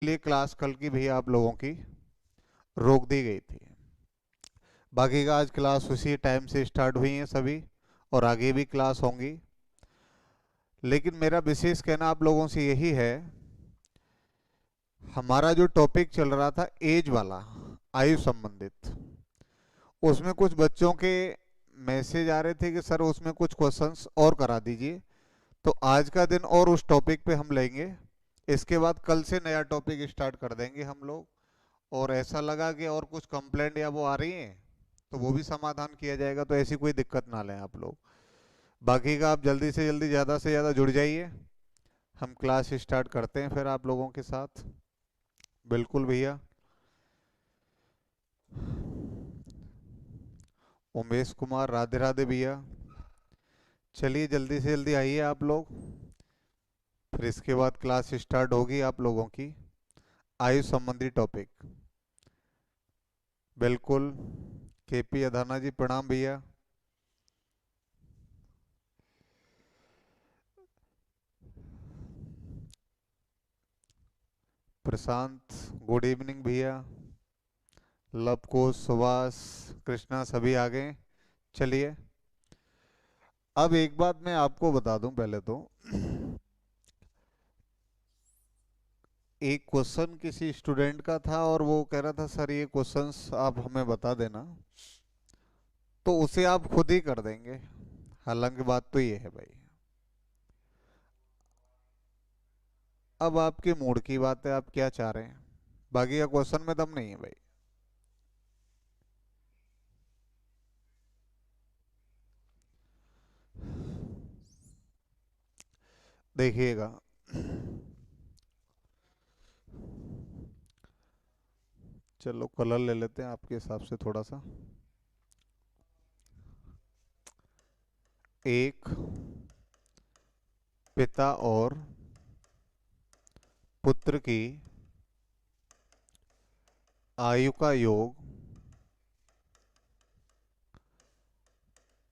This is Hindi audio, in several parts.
लिए क्लास कल की भी आप लोगों की रोक दी गई थी। बाकी का आज क्लास उसी टाइम से स्टार्ट हुई है सभी, और आगे भी क्लास होंगी। लेकिन मेरा विशेष कहना आप लोगों से यही है, हमारा जो टॉपिक चल रहा था एज वाला, आयु संबंधित, उसमें कुछ बच्चों के मैसेज आ रहे थे कि सर उसमें कुछ क्वेश्चंस और करा दीजिए। तो आज का दिन और उस टॉपिक पे हम लेंगे। इसके बाद कल से नया टॉपिक स्टार्ट कर देंगे हम लोग। और ऐसा लगा कि और कुछ कंप्लेंट या वो आ रही हैं तो वो भी समाधान किया जाएगा, तो ऐसी कोई दिक्कत ना लें आप लोग। बाकी का आप जल्दी से जल्दी ज़्यादा से ज़्यादा जुड़ जाइए। हम क्लास स्टार्ट करते हैं फिर आप लोगों के साथ। बिल्कुल भैया। उमेश कुमार, राधे राधे भैया। चलिए जल्दी से जल्दी आइए आप लोग। फिर इसके बाद क्लास स्टार्ट होगी आप लोगों की, आयु संबंधी टॉपिक। बिल्कुल। केपी अधाना जी प्रणाम भैया। प्रशांत गुड इवनिंग भैया। लव कुश, सुभाष, कृष्णा सभी आ गए। चलिए, अब एक बात मैं आपको बता दूं पहले तो, एक क्वेश्चन किसी स्टूडेंट का था और वो कह रहा था सर ये क्वेश्चंस आप हमें बता देना, तो उसे आप खुद ही कर देंगे। हालांकि बात तो ये है भाई, अब आपके मूड की बात है, आप क्या चाह रहे हैं। बाकी का क्वेश्चन में दम नहीं है भाई। देखिएगा, चलो कलर ले लेते हैं आपके हिसाब से थोड़ा सा। एक पिता और पुत्र की आयु का योग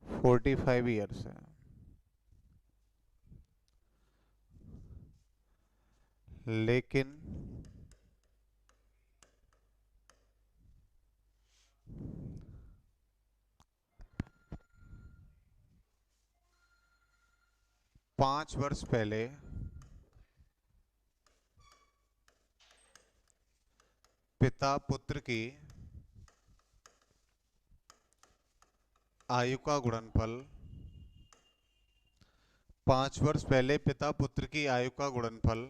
45 ईयर्स है। लेकिन 5 वर्ष पहले पिता पुत्र की आयु का गुणनफल, 5 वर्ष पहले पिता पुत्र की आयु का गुणनफल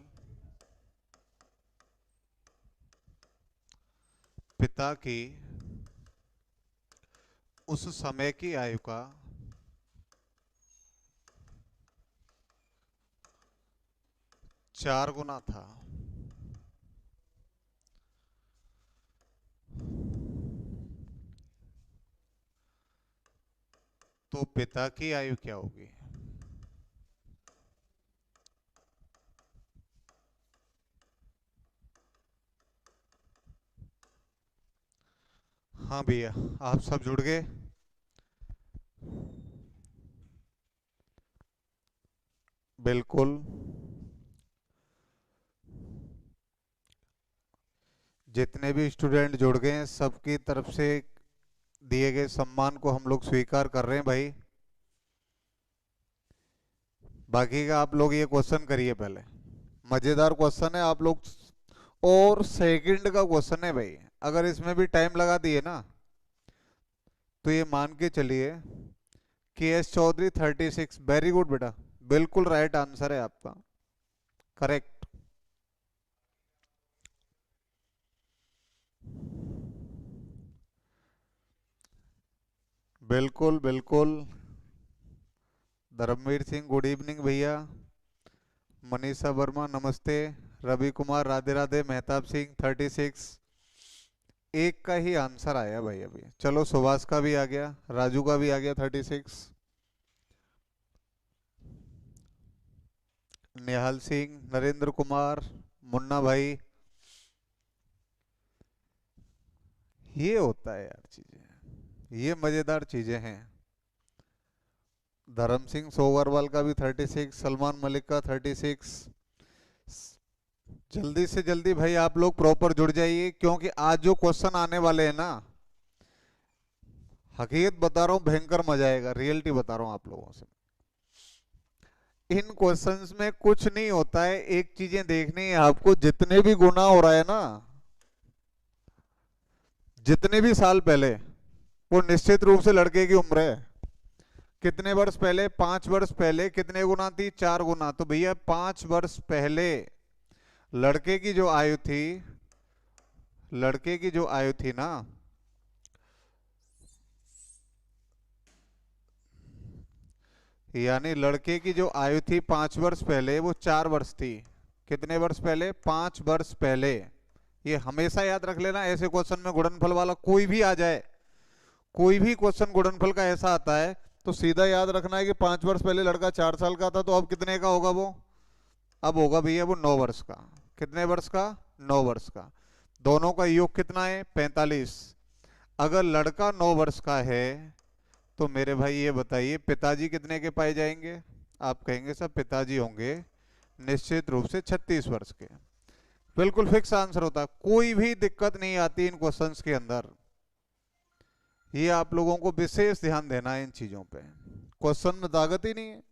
पिता की उस समय की आयु का 4 गुना था। तो पिता की आयु क्या होगी। हाँ भैया, आप सब जुड़ गए। बिल्कुल। जितने भी स्टूडेंट जुड़ गए हैं सबकी तरफ से दिए गए सम्मान को हम लोग स्वीकार कर रहे हैं भाई। बाकी का आप लोग ये क्वेश्चन करिए पहले, मजेदार क्वेश्चन है आप लोग। और सेकंड का क्वेश्चन है भाई, अगर इसमें भी टाइम लगा दिए ना तो ये मान के चलिए। KS चौधरी 36, वेरी गुड बेटा, बिल्कुल राइट आंसर है आपका, करेक्ट। बिल्कुल बिल्कुल। धर्मवीर सिंह गुड इवनिंग भैया। मनीषा वर्मा नमस्ते। रवि कुमार राधे राधे। मेहताब सिंह 36। एक का ही आंसर आया भाई अभी। चलो सुभाष का भी आ गया, राजू का भी आ गया 36। निहाल सिंह, नरेंद्र कुमार, मुन्ना भाई। ये होता है यार चीजें, ये मजेदार चीजें हैं। धर्म सिंह सोवरवाल का भी 36, सलमान मलिक का 36। जल्दी से जल्दी भाई आप लोग प्रॉपर जुड़ जाइए, क्योंकि आज जो क्वेश्चन आने वाले हैं ना, हकीकत बता रहा हूँ, भयंकर मजा आएगा, रियलिटी बता रहा हूँ आप लोगों से। इन क्वेश्चंस में कुछ नहीं होता है, एक चीजें देखनी है आपको, जितने भी गुना हो रहा है ना, जितने भी साल पहले, वो निश्चित रूप से लड़के की उम्र है। कितने वर्ष पहले? 5 वर्ष पहले कितने गुना थी? 4 गुना। तो भैया 5 वर्ष पहले लड़के की जो आयु थी, लड़के की जो आयु थी ना, यानी लड़के की जो आयु थी 5 वर्ष पहले, वो 4 वर्ष थी। कितने वर्ष पहले? 5 वर्ष पहले। ये हमेशा याद रख लेना, ऐसे क्वेश्चन में गुणनफल वाला कोई भी आ जाए, कोई भी क्वेश्चन गुणनफल का ऐसा आता है, तो सीधा याद रखना है कि 5 वर्ष पहले लड़का 4 साल का था, तो अब कितने का होगा वो? अब होगा भैया वो 9 वर्ष का। कितने वर्ष का? 9 वर्ष का। दोनों का योग कितना है? 45। अगर लड़का 9 वर्ष का है, तो मेरे भाई ये बताइए पिताजी कितने के पाए जाएंगे? आप कहेंगे सब पिताजी होंगे निश्चित रूप से 36 वर्ष के। बिल्कुल फिक्स आंसर होता है, कोई भी दिक्कत नहीं आती इन क्वेश्चंस के अंदर। ये आप लोगों को विशेष ध्यान देना है इन चीजों पे। क्वेश्चन में ताकत ही नहीं है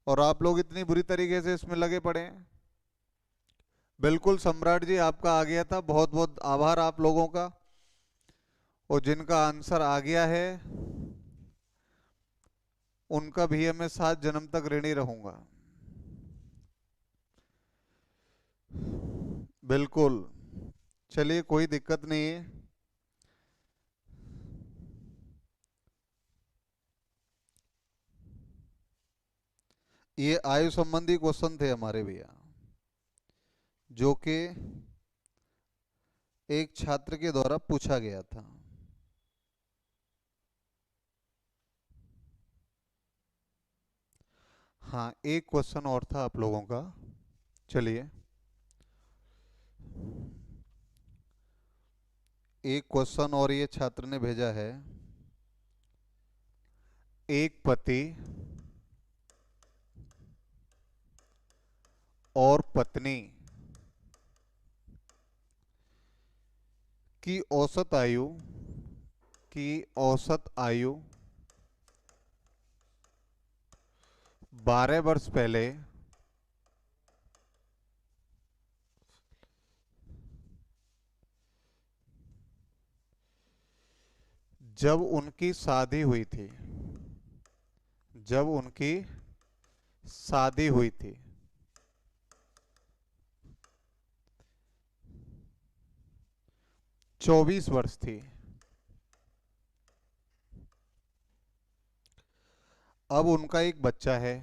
और आप लोग इतनी बुरी तरीके से इसमें लगे पड़े हैं। बिल्कुल सम्राट जी, आपका आ गया था, बहुत बहुत आभार आप लोगों का। और जिनका आंसर आ गया है उनका भी मैं 7 जन्म तक ऋणी रहूंगा। बिल्कुल, चलिए कोई दिक्कत नहीं है। ये आयु संबंधी क्वेश्चन थे हमारे भैया, जो कि एक छात्र के द्वारा पूछा गया था। हाँ, एक क्वेश्चन और था आप लोगों का। चलिए, एक क्वेश्चन और ये छात्र ने भेजा है। एक पति और पत्नी की औसत आयु, की औसत आयु 12 वर्ष पहले जब उनकी शादी हुई थी, जब उनकी शादी हुई थी, 24 वर्ष थी। अब उनका एक बच्चा है,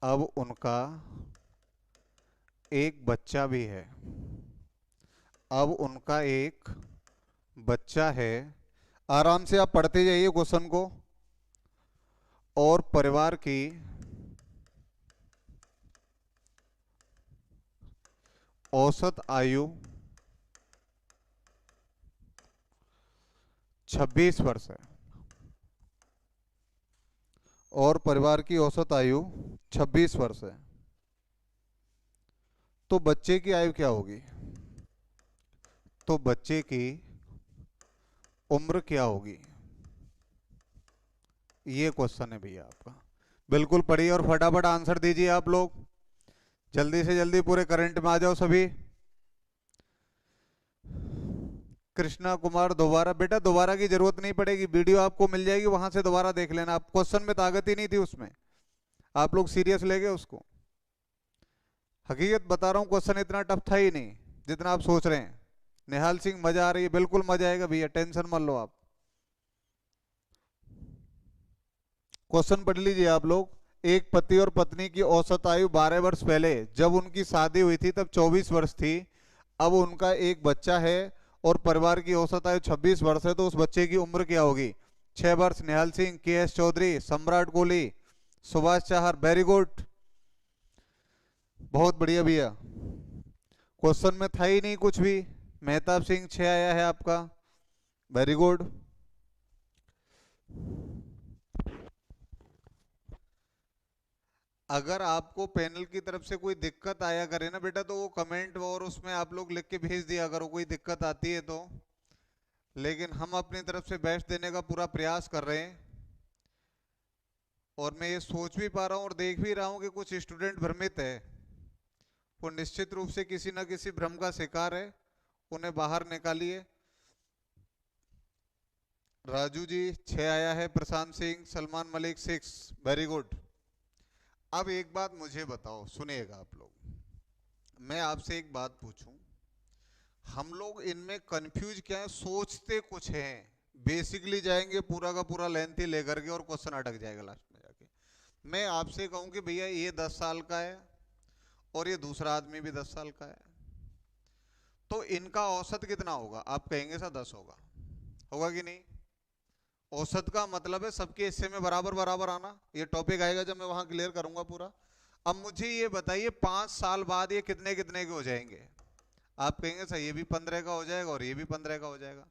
अब उनका एक बच्चा भी है, अब उनका एक बच्चा है। आराम से आप पढ़ते जाइए क्वेश्चन को। और परिवार की औसत आयु 26 वर्ष है, और परिवार की औसत आयु 26 वर्ष है। तो बच्चे की आयु क्या होगी? तो बच्चे की उम्र क्या होगी? ये क्वेश्चन है भैया आपका। बिल्कुल पढ़िए और फटाफट आंसर दीजिए आप लोग, जल्दी से जल्दी, पूरे करंट में आ जाओ सभी। कृष्णा कुमार, दोबारा बेटा, दोबारा की जरूरत नहीं पड़ेगी, वीडियो आपको मिल जाएगी, वहां से दोबारा देख लेना। आप क्वेश्चन में ताकत ही नहीं थी उसमें, आप लोग सीरियस ले गए उसको। हकीकत बता रहा हूँ, क्वेश्चन इतना टफ था ही नहीं जितना आप सोच रहे हैं। निहाल सिंह, मजा आ रही है? बिल्कुल मजा आएगा भैया, टेंशन मत लो आप। क्वेश्चन पढ़ लीजिए आप लोग। एक पति और पत्नी की औसत आयु 12 वर्ष पहले जब उनकी शादी हुई थी तब 24 वर्ष थी। अब उनका एक बच्चा है और परिवार की औसत आयु 26 वर्ष है, तो उस बच्चे की उम्र क्या होगी? 6 वर्ष। निहाल सिंह, के एस चौधरी, सम्राट कोहली, सुभाष चाहर, वेरी गुड, बहुत बढ़िया भैया। क्वेश्चन में था ही नहीं कुछ भी। मेहताब सिंह, 6 आया है आपका, वेरी गुड। अगर आपको पैनल की तरफ से कोई दिक्कत आया करे ना बेटा, तो वो कमेंट और उसमें आप लोग लिख के भेज दिया करो, कोई दिक्कत आती है तो। लेकिन हम अपनी तरफ से बेस्ट देने का पूरा प्रयास कर रहे हैं। और मैं ये सोच भी पा रहा हूँ और देख भी रहा हूँ कि कुछ स्टूडेंट भ्रमित है, वो निश्चित रूप से किसी ना किसी भ्रम का शिकार है, उन्हें बाहर निकालिए। राजू जी 6 आया है, प्रशांत सिंह, सलमान मलिक 6, वेरी गुड। अब एक बात मुझे बताओ, सुनिएगा आप लोग, मैं आपसे एक बात पूछूं, हम लोग इनमें कंफ्यूज क्या है, सोचते कुछ हैं, बेसिकली जाएंगे पूरा का पूरा लेंथ ही लेकर के और क्वेश्चन अटक जाएगा लास्ट में जाके। मैं आपसे कहूं कि भैया ये 10 साल का है और ये दूसरा आदमी भी 10 साल का है, तो इनका औसत कितना होगा? आप कहेंगे सर 10 होगा, होगा कि नहीं? औसत का मतलब है सबके हिस्से में बराबर बराबर आना। ये टॉपिक आएगा जब मैं वहां क्लियर करूंगा पूरा। अब मुझे ये बताइए 5 साल बाद ये कितने कितने के हो जाएंगे? आप कहेंगे सर ये भी 15 का हो जाएगा और ये भी 15 का हो जाएगा।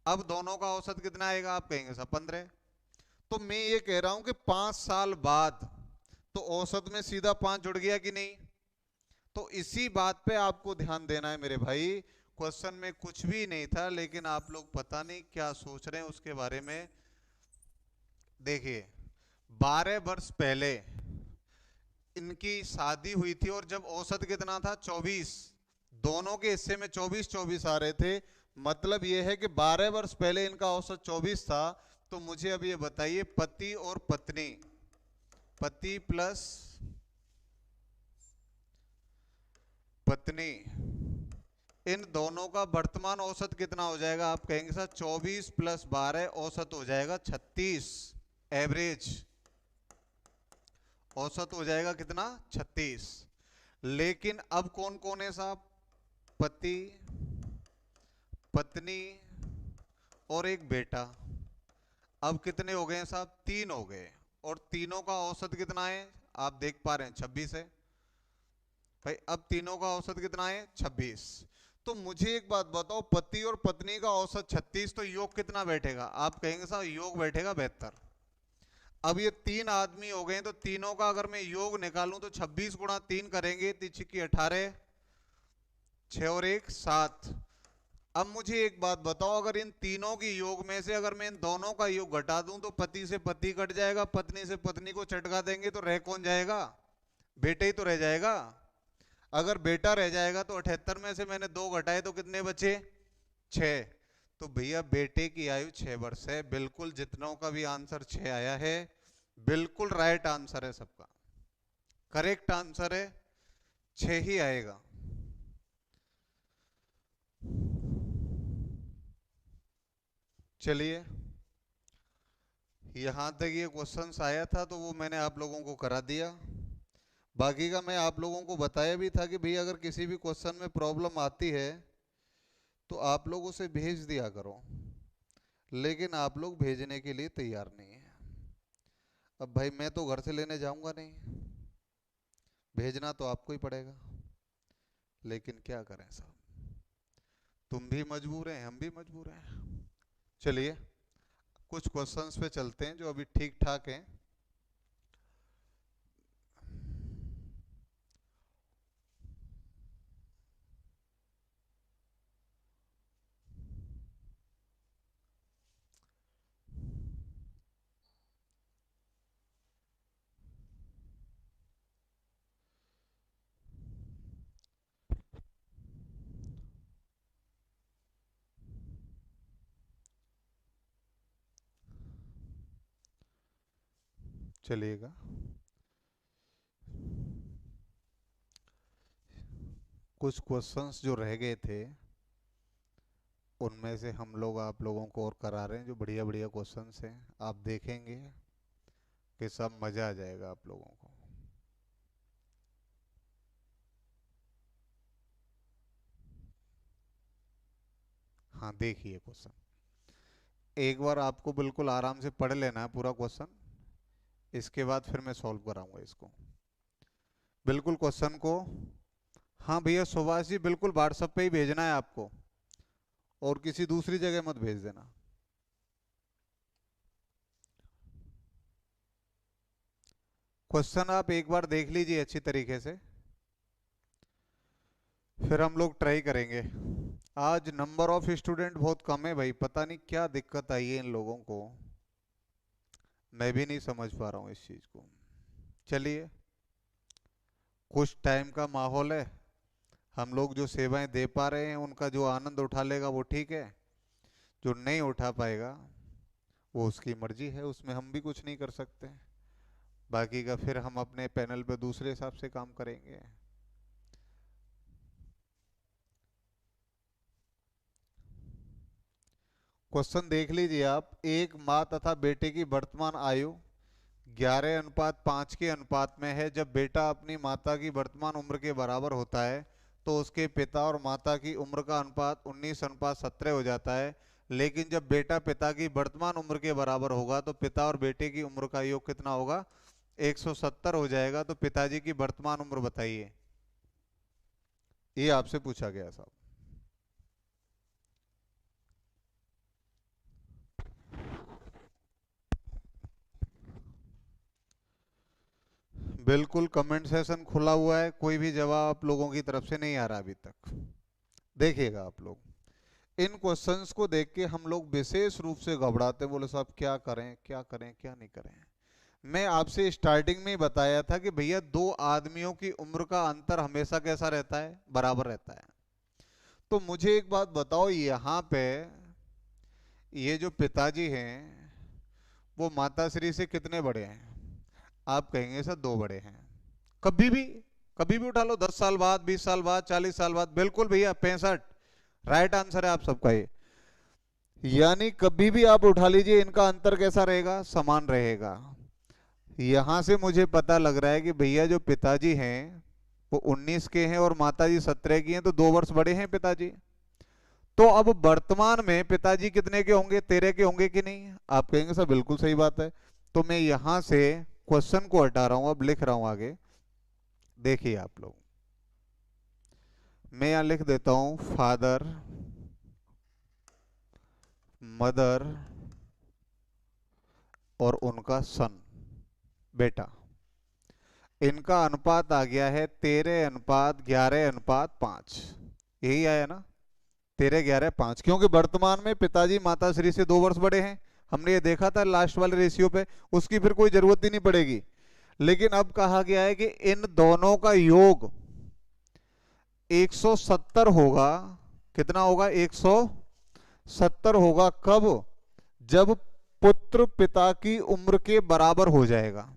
अब दोनों का औसत कितना आएगा? आप कहेंगे सर 15। तो मैं ये कह रहा हूं कि 5 साल बाद तो औसत में सीधा 5 जुड़ गया कि नहीं? तो इसी बात पे आपको ध्यान देना है मेरे भाई। क्वेश्चन में कुछ भी नहीं था, लेकिन आप लोग पता नहीं क्या सोच रहे हैं उसके बारे में। देखिए 12 वर्ष पहले इनकी शादी हुई थी और जब औसत कितना था? 24। दोनों के हिस्से में 24 24 आ रहे थे। मतलब यह है कि 12 वर्ष पहले इनका औसत 24 था। तो मुझे अब ये बताइए, पति और पत्नी, पति प्लस पत्नी, इन दोनों का वर्तमान औसत कितना हो जाएगा? आप कहेंगे सर 24 प्लस 12 औसत हो जाएगा 36। एवरेज औसत हो जाएगा कितना? 36। लेकिन अब कौन कौन है साहब? पति, पत्नी और एक बेटा। अब कितने हो गए हैं साहब? 3 हो गए। और तीनों का औसत कितना है? आप देख पा रहे हैं 26 है भाई। अब तीनों का औसत कितना है? 26। तो मुझे एक बात बताओ, पति और पत्नी का औसत 36, तो योग कितना बैठेगा? आप कहेंगे साहब योग बैठेगा 72। अब ये 3 आदमी हो गए, तो तीनों का अगर मैं योग निकालूं तो 26 गुणा 3 करेंगे, 3 18, 6 और 1 7। अब मुझे एक बात बताओ, अगर इन तीनों की योग में से अगर मैं इन दोनों का योग घटा दूं तो पति से पति कट जाएगा, पत्नी से पत्नी को चटका देंगे तो रह कौन जाएगा? बेटे ही तो रह जाएगा। अगर बेटा रह जाएगा तो 78 में से मैंने 2 घटाए तो कितने बचे? 6। तो भैया बेटे की आयु 6 वर्ष है। बिल्कुल जितनों का भी आंसर 6 आया है, बिल्कुल राइट आंसर है सबका, करेक्ट आंसर है, 6 ही आएगा। चलिए, यहां तक ये क्वेश्चंस आया था तो वो मैंने आप लोगों को करा दिया। बाकी का मैं आप लोगों को बताया भी था कि भैया अगर किसी भी क्वेश्चन में प्रॉब्लम आती है तो आप लोग उसे भेज दिया करो, लेकिन आप लोग भेजने के लिए तैयार नहीं है। अब भाई मैं तो घर से लेने जाऊंगा नहीं, भेजना तो आपको ही पड़ेगा। लेकिन क्या करें साहब, तुम भी मजबूर हैं, हम भी मजबूर हैं। चलिए कुछ क्वेश्चंस पे चलते हैं जो अभी ठीक ठाक हैं। चलिएगा, कुछ क्वेश्चंस जो रह गए थे उनमें से हम लोग आप लोगों को और करा रहे हैं, जो बढ़िया बढ़िया क्वेश्चंस हैं। आप देखेंगे कि सब मज़ा आ जाएगा आप लोगों को। हाँ देखिए क्वेश्चन, एक बार आपको बिल्कुल आराम से पढ़ लेना है पूरा क्वेश्चन, इसके बाद फिर मैं सॉल्व कराऊंगा इसको। बिल्कुल क्वेश्चन को, हाँ भैया सुभाष जी बिल्कुल व्हाट्सएप पे ही भेजना है आपको, और किसी दूसरी जगह मत भेज देना। क्वेश्चन आप एक बार देख लीजिए अच्छी तरीके से, फिर हम लोग ट्राई करेंगे। आज नंबर ऑफ स्टूडेंट बहुत कम है भाई, पता नहीं क्या दिक्कत आई है इन लोगों को, मैं भी नहीं समझ पा रहा हूँ इस चीज को। चलिए, कुछ टाइम का माहौल है, हम लोग जो सेवाएं दे पा रहे हैं उनका जो आनंद उठा लेगा वो ठीक है, जो नहीं उठा पाएगा वो उसकी मर्जी है, उसमें हम भी कुछ नहीं कर सकते। बाकी का फिर हम अपने पैनल पे दूसरे हिसाब से काम करेंगे। क्वेश्चन देख लीजिए आप। एक माँ तथा बेटे की वर्तमान आयु 11:5 के अनुपात में है। जब बेटा अपनी माता की वर्तमान उम्र के बराबर होता है तो उसके पिता और माता की उम्र का अनुपात 19:17 हो जाता है। लेकिन जब बेटा पिता की वर्तमान उम्र के बराबर होगा तो पिता और बेटे की उम्र का योग कितना होगा? 170 हो जाएगा। तो पिताजी की वर्तमान उम्र बताइए, ये आपसे पूछा गया साहब। बिल्कुल कमेंट सेशन खुला हुआ है, कोई भी जवाब आप लोगों की तरफ से नहीं आ रहा अभी तक। देखिएगा आप लोग, इन क्वेश्चंस को देख के हम लोग विशेष रूप से घबराते, बोले साहब क्या करें क्या करें क्या नहीं करें। मैं आपसे स्टार्टिंग में ही बताया था कि भैया दो आदमियों की उम्र का अंतर हमेशा कैसा रहता है? बराबर रहता है। तो मुझे एक बात बताओ, यहाँ पे ये जो पिताजी हैं वो माताश्री से कितने बड़े हैं? आप कहेंगे सर दो बड़े हैं। कभी भी, कभी भी उठा लो, 10 साल बाद, 20 साल बाद, 40 साल बाद, बिल्कुल भैया 65 राइट आंसर है आप सबका ये। यानी कभी भी आप उठा लीजिए, इनका अंतर कैसा रहेगा? समान रहेगा। यहां से मुझे पता लग रहा है कि भैया जो पिताजी हैं वो 19 के हैं और माताजी 17 की हैं, तो 2 वर्ष बड़े हैं पिताजी। तो अब वर्तमान में पिताजी कितने के होंगे? 13 के होंगे कि नहीं? आप कहेंगे सर बिल्कुल सही बात है। तो मैं यहां से क्वेश्चन को हटा रहा हूं, अब लिख रहा हूं आगे। देखिए आप लोग, मैं यहां लिख देता हूं फादर, मदर और उनका सन, बेटा। इनका अनुपात आ गया है 13:11:5। यही आया ना? 13:11:5, क्योंकि वर्तमान में पिताजी माताश्री से 2 वर्ष बड़े हैं। हमने ये देखा था लास्ट वाले रेशियो पे, उसकी फिर कोई जरूरत ही नहीं पड़ेगी। लेकिन अब कहा गया है कि इन दोनों का योग 170 होगा। कितना होगा? 170 होगा। कब? जब पुत्र पिता की उम्र के बराबर हो जाएगा।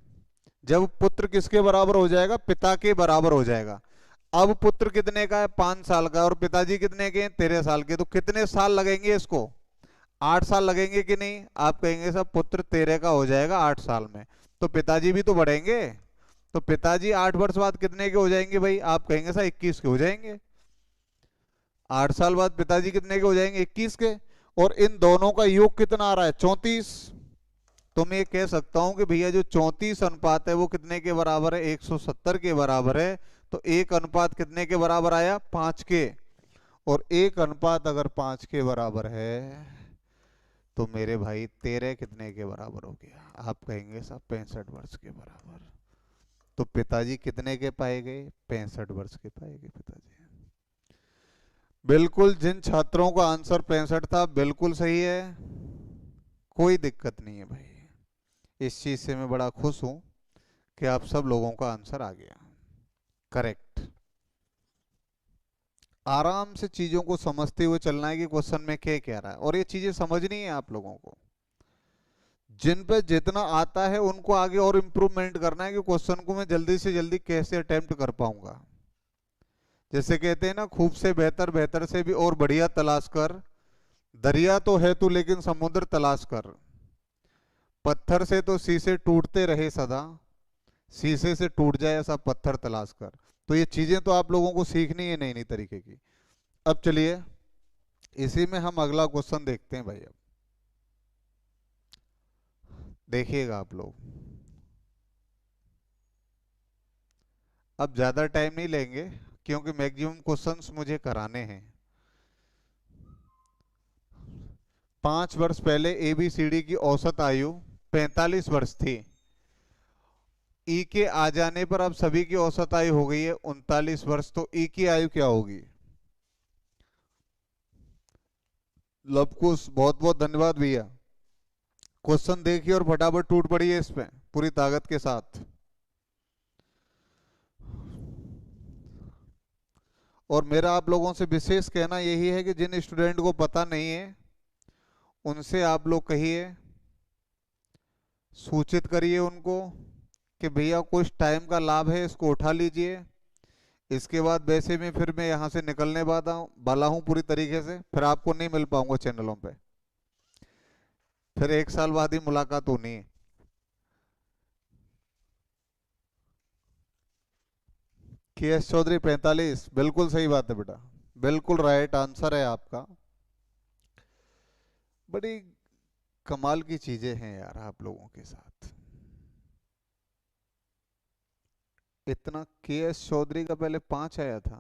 जब पुत्र किसके बराबर हो जाएगा? पिता के बराबर हो जाएगा। अब पुत्र कितने का है? 5 साल का, और पिताजी कितने के हैं? 13 साल के। तो कितने साल लगेंगे इसको? 8 साल लगेंगे कि नहीं? आप कहेंगे सब पुत्र 13 का हो जाएगा 8 साल में, तो पिताजी भी तो बढ़ेंगे। तो पिताजी 8 वर्ष बाद कितने के हो जाएंगे भाई? आप कहेंगे सर 21 के हो जाएंगे। 8 साल बाद पिताजी कितने के हो जाएंगे? 21 के। और इन दोनों का योग कितना आ रहा है? 34। तो मैं ये कह सकता हूं कि भैया जो 34 अनुपात है वो कितने के बराबर है? 170 के बराबर है। तो एक अनुपात कितने के बराबर आया? 5 के। और एक अनुपात अगर 5 के बराबर है तो मेरे भाई 13 कितने के बराबर हो गया? आप कहेंगे साहब 65 वर्ष के बराबर। तो पिताजी कितने के पाए गए? 65 वर्ष के पाए गए पिताजी। बिल्कुल, जिन छात्रों का आंसर 65 था बिल्कुल सही है, कोई दिक्कत नहीं है भाई। इस चीज से मैं बड़ा खुश हूं कि आप सब लोगों का आंसर आ गया करेक्ट। आराम से चीजों को समझते हुए चलना है कि क्वेश्चन में क्या कह रहा है, और ये चीजें समझनी है आप लोगों को। जिन पे जितना आता है उनको आगे और इम्प्रूवमेंट करना है कि क्वेश्चन को मैं जल्दी से जल्दी कैसे अटेम्प्ट कर पाऊंगा। जैसे कहते हैं ना, खूब से बेहतर, बेहतर से भी और बढ़िया तलाश कर। दरिया तो है तू लेकिन समुद्र तलाश कर। पत्थर से तो शीशे टूटते रहे सदा, शीशे से टूट जाए ऐसा पत्थर तलाश कर। तो ये चीजें तो आप लोगों को सीखनी है नई नई तरीके की। अब चलिए, इसी में हम अगला क्वेश्चन देखते हैं भाई। अब देखिएगा आप लोग, अब ज्यादा टाइम नहीं लेंगे क्योंकि मैक्सिमम क्वेश्चंस मुझे कराने हैं। 5 वर्ष पहले ABCD की औसत आयु 45 वर्ष थी। ई के आ जाने पर अब सभी की औसत आयु हो गई है 39 वर्ष, तो ई की आयु क्या होगी? लवकुश, बहुत बहुत धन्यवाद भैया। क्वेश्चन देखिए और फटाफट टूट पड़िए इस पे पूरी ताकत के साथ। और मेरा आप लोगों से विशेष कहना यही है कि जिन स्टूडेंट को पता नहीं है उनसे आप लोग कहिए, सूचित करिए उनको कि भैया कुछ टाइम का लाभ है, इसको उठा लीजिए। इसके बाद वैसे में फिर मैं यहाँ से निकलने वाला हूँ पूरी तरीके से, फिर आपको नहीं मिल पाऊंगा चैनलों पे, फिर एक साल बाद ही मुलाकात होनी है। के एस चौधरी 45, बिल्कुल सही बात है बेटा, बिल्कुल राइट आंसर है आपका। बड़ी कमाल की चीजें हैं यार आप लोगों के साथ। इतना के एस चौधरी का पहले 5 आया था?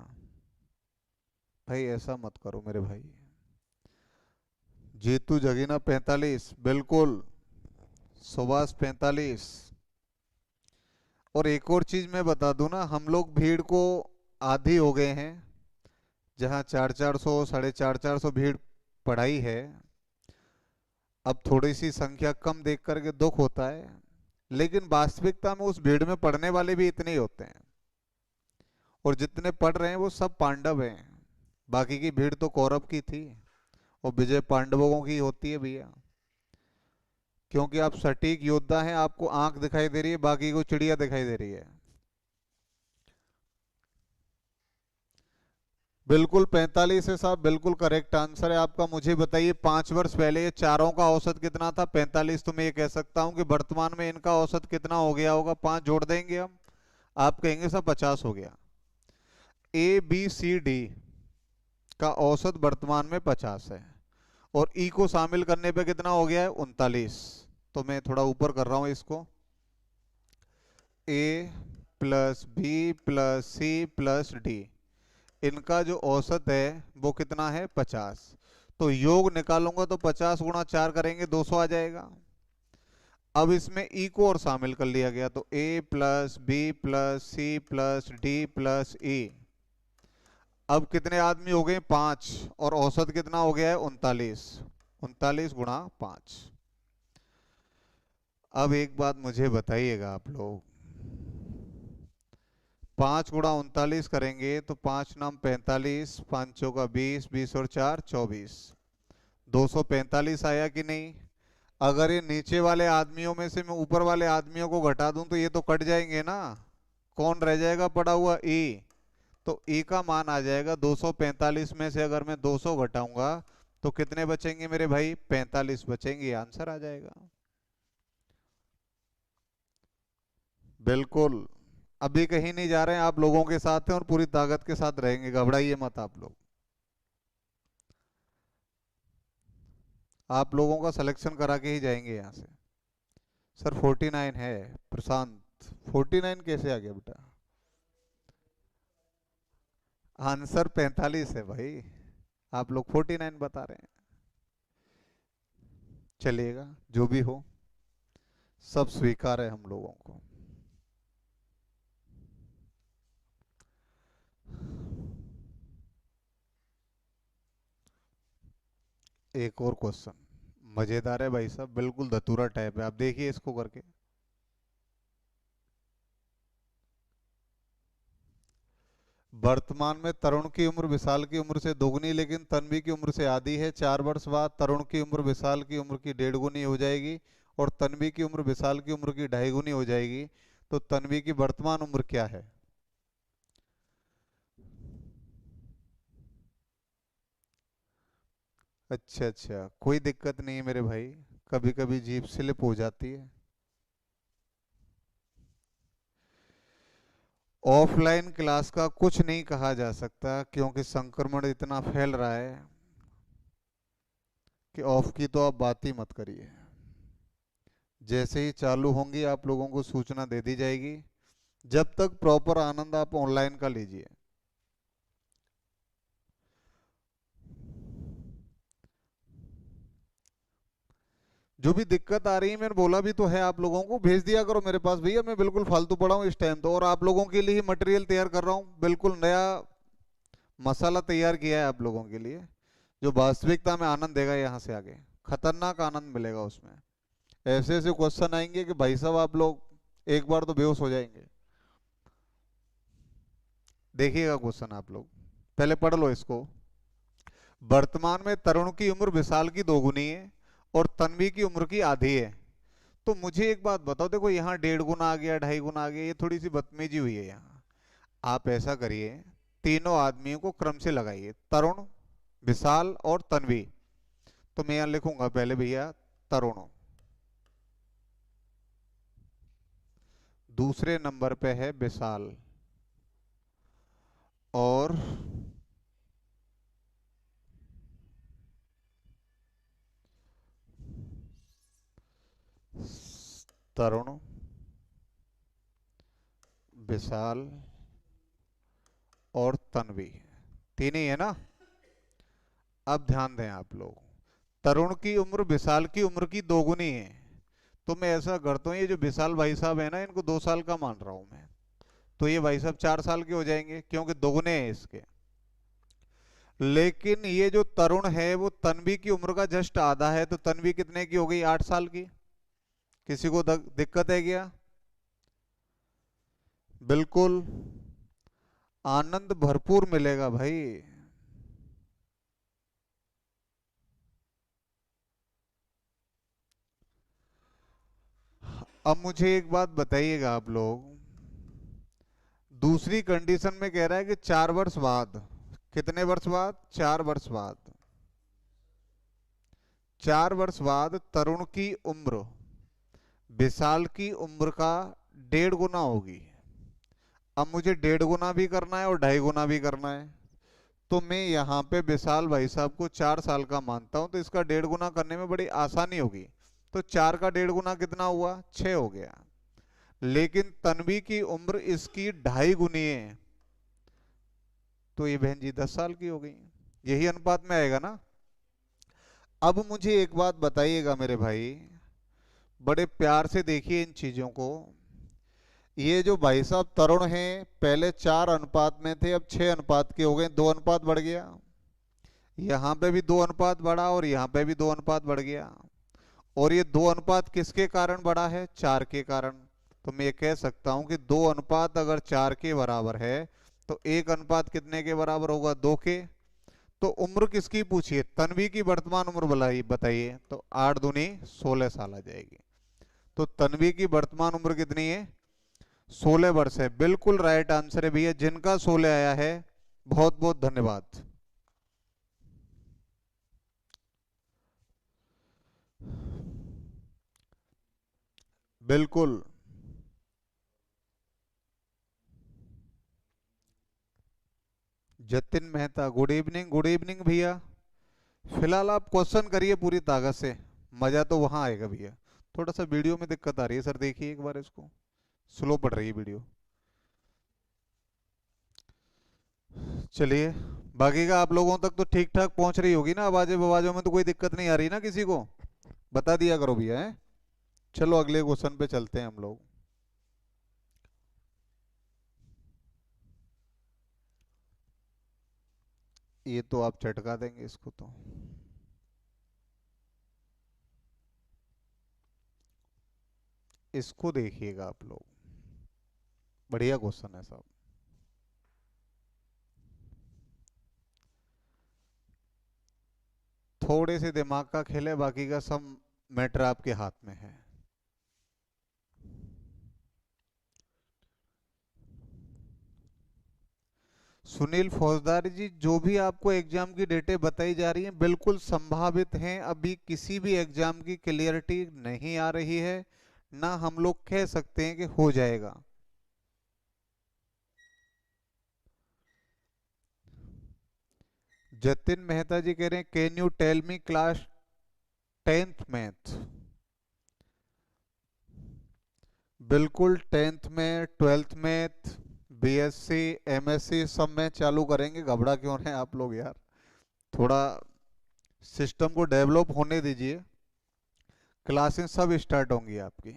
भाई ऐसा मत करो मेरे भाई। जीतू जगीना 45, बिल्कुल। सुभाष 45। और एक और चीज मैं बता दूं ना, हम लोग भीड़ को आदी हो गए हैं। जहाँ 400 400 450 भीड़ पढ़ाई है, अब थोड़ी सी संख्या कम देख करके दुख होता है, लेकिन वास्तविकता में उस भीड़ में पढ़ने वाले भी इतने ही होते हैं। और जितने पढ़ रहे हैं वो सब पांडव हैं। बाकी की भीड़ तो कौरव की थी, और विजय पांडवों की होती है भैया। क्योंकि आप सटीक योद्धा हैं, आपको आंख दिखाई दे रही है, बाकी को चिड़िया दिखाई दे रही है। बिल्कुल 45 है साहब, बिल्कुल करेक्ट आंसर है आपका। मुझे बताइए 5 वर्ष पहले ये चारों का औसत कितना था? 45। तो मैं ये कह सकता हूं कि वर्तमान में इनका औसत कितना हो गया होगा? 5 जोड़ देंगे हम, आप कहेंगे साहब 50 हो गया। ए बी सी डी का औसत वर्तमान में 50 है, और ई को शामिल करने पे कितना हो गया है? 39। तो मैं थोड़ा ऊपर कर रहा हूं इसको, A plus B plus C plus D, इनका जो औसत है वो कितना है? 50। तो योग निकालूंगा तो 50 गुणा 4 करेंगे 200 आ जाएगा। अब इसमें ई को और शामिल कर लिया गया, तो A plus B plus C plus D plus E. अब कितने आदमी हो गए? 5। और औसत कितना हो गया है? 39। 39 गुणा 5। अब एक बात मुझे बताइएगा आप लोग, 5 गुणा 39 करेंगे तो 5 नाम 45, 5 चौका 20, 20 और 4 24, 245 आया कि नहीं? अगर ये नीचे वाले आदमियों में से मैं ऊपर वाले आदमियों को घटा दूं तो ये तो कट जाएंगे ना। कौन रह जाएगा पड़ा हुआ? ई। तो ई का मान आ जाएगा 245 में से अगर मैं 200 घटाऊंगा तो कितने बचेंगे मेरे भाई? 45 बचेंगे, आंसर आ जाएगा। बिल्कुल। अभी कहीं नहीं जा रहे हैं, आप लोगों के साथ हैं और पूरी ताकत के साथ रहेंगे, घबराइए मत आप लोग। आप लोगों का सिलेक्शन करा के ही जाएंगे यहाँ से। सर 49 है प्रशांत, 49 कैसे आ गया बेटा? आंसर 45 है भाई, आप लोग 49 बता रहे हैं। चलिएगा, जो भी हो सब स्वीकार है हम लोगों को। एक और क्वेश्चन मजेदार है भाई साहब, बिल्कुल धतूरा टाइप है, आप देखिए इसको करके। वर्तमान में तरुण की उम्र विशाल की उम्र से दोगुनी लेकिन तन्वी की उम्र से आधी है। 4 वर्ष बाद तरुण की उम्र विशाल की उम्र की 1.5 गुनी हो जाएगी, और तन्वी की उम्र विशाल की उम्र की 2.5 गुनी हो जाएगी। तो तन्वी की वर्तमान उम्र क्या है? अच्छा अच्छा, कोई दिक्कत नहीं है मेरे भाई, कभी कभी जीभ स्लिप हो जाती है। ऑफलाइन क्लास का कुछ नहीं कहा जा सकता, क्योंकि संक्रमण इतना फैल रहा है कि ऑफ की तो आप बात ही मत करिए। जैसे ही चालू होंगी आप लोगों को सूचना दे दी जाएगी। जब तक प्रॉपर आनंद आप ऑनलाइन का लीजिए। जो भी दिक्कत आ रही है, मैंने बोला भी तो है आप लोगों को, भेज दिया करो मेरे पास भैया, मैं बिल्कुल फालतू पड़ा हूँ इस टाइम तो, और आप लोगों के लिए ही मटेरियल तैयार कर रहा हूँ, बिल्कुल नया मसाला तैयार किया है आप लोगों के लिए, जो वास्तविकता में आनंद देगा यहाँ से आगे, खतरनाक आनंद मिलेगा उसमें। ऐसे ऐसे क्वेश्चन आएंगे कि भाई साहब आप लोग एक बार तो बेहोश हो जाएंगे। देखिएगा क्वेश्चन आप लोग, पहले पढ़ लो इसको। वर्तमान में तरुण की उम्र विशाल की दोगुनी है और तन्वी की उम्र की आधी है। तो मुझे एक बात बताओ, देखो यहाँ 1.5 गुना आ गया, 2.5 गुना आ गया, ये थोड़ी सी बदतमीजी हुई है यहाँ। आप ऐसा करिए, तीनों आदमियों को क्रम से लगाइए, तरुण, विशाल और तन्वी। तो मैं यहाँ लिखूंगा पहले भैया तरुण, दूसरे नंबर पे है विशाल, और तरुण, विशाल और तन्वी, तीन ही है ना। अब ध्यान दें आप लोग, तरुण की उम्र विशाल की उम्र की दोगुनी है, तो मैं ऐसा करता हूँ, ये जो विशाल भाई साहब है ना, इनको 2 साल का मान रहा हूं मैं, तो ये भाई साहब 4 साल के हो जाएंगे क्योंकि दोगुने हैं इसके। लेकिन ये जो तरुण है वो तन्वी की उम्र का जस्ट आधा है, तो तन्वी कितने की हो गई, 8 साल की। किसी को दिक्कत है क्या? बिल्कुल आनंद भरपूर मिलेगा भाई। अब मुझे एक बात बताइएगा आप लोग, दूसरी कंडीशन में कह रहा है कि 4 वर्ष बाद, कितने वर्ष बाद, 4 वर्ष बाद, 4 वर्ष बाद तरुण की उम्र विशाल की उम्र का 1.5 गुना होगी। अब मुझे 1.5 गुना भी करना है और 2.5 गुना भी करना है, तो मैं यहाँ पे विशाल भाई साहब को 4 साल का मानता हूँ, तो इसका 1.5 गुना करने में बड़ी आसानी होगी। तो 4 का 1.5 गुना कितना हुआ, 6 हो गया। लेकिन तन्वी की उम्र इसकी 2.5 गुनी है, तो ये बहन जी 10 साल की हो गई। यही अनुपात में आएगा ना। अब मुझे एक बात बताइएगा मेरे भाई, बड़े प्यार से देखिए इन चीजों को। ये जो भाई साहब तरुण हैं, पहले 4 अनुपात में थे, अब 6 अनुपात के हो गए, 2 अनुपात बढ़ गया। यहाँ पे भी 2 अनुपात बढ़ा और यहाँ पे भी 2 अनुपात बढ़ गया। और ये 2 अनुपात किसके कारण बढ़ा है, 4 के कारण। तो मैं ये कह सकता हूं कि 2 अनुपात अगर 4 के बराबर है, तो 1 अनुपात कितने के बराबर होगा, 2 के। तो उम्र किसकी पूछिए, तन्वी की वर्तमान उम्र बताइए, तो 8 दूनी 16 साल आ जाएगी। तो तन्वी की वर्तमान उम्र कितनी है, 16 वर्ष है। बिल्कुल राइट आंसर है भैया, जिनका 16 आया है बहुत बहुत धन्यवाद। बिल्कुल। Jatin Mehta, good evening, good evening भैया। फिलहाल आप क्वेश्चन करिए पूरी ताकत से, मजा तो वहां आएगा भैया। थोड़ा सा वीडियो में दिक्कत आ रही है सर, देखिए एक बार इसको, स्लो पड़ रही है वीडियो। चलिए, बाकी का आप लोगों तक तो ठीक ठाक पहुंच रही होगी ना, आवाजें बवाजों में तो कोई दिक्कत नहीं आ रही ना किसी को? बता दिया करो भैया है। चलो अगले क्वेश्चन पे चलते हैं हम लोग। ये तो आप चटका देंगे इसको तो। इसको देखिएगा आप लोग, बढ़िया क्वेश्चन है साहब। थोड़े से दिमाग का खेल है, बाकी का सब मैटर आपके हाथ में है। सुनील फौजदारी जी, जो भी आपको एग्जाम की डेटें बताई जा रही हैं बिल्कुल संभावित हैं, अभी किसी भी एग्जाम की क्लियरिटी नहीं आ रही है, ना हम लोग कह सकते हैं कि हो जाएगा। जतिन मेहता जी कह रहे हैं, can you tell me class 10th math. बिल्कुल 10th में, 12th मैथ, बीएससी, एमएससी सब में चालू करेंगे, घबरा क्यों रहे हैं आप लोग यार, थोड़ा सिस्टम को डेवलप होने दीजिए। क्लासेस सब स्टार्ट होंगी आपकी।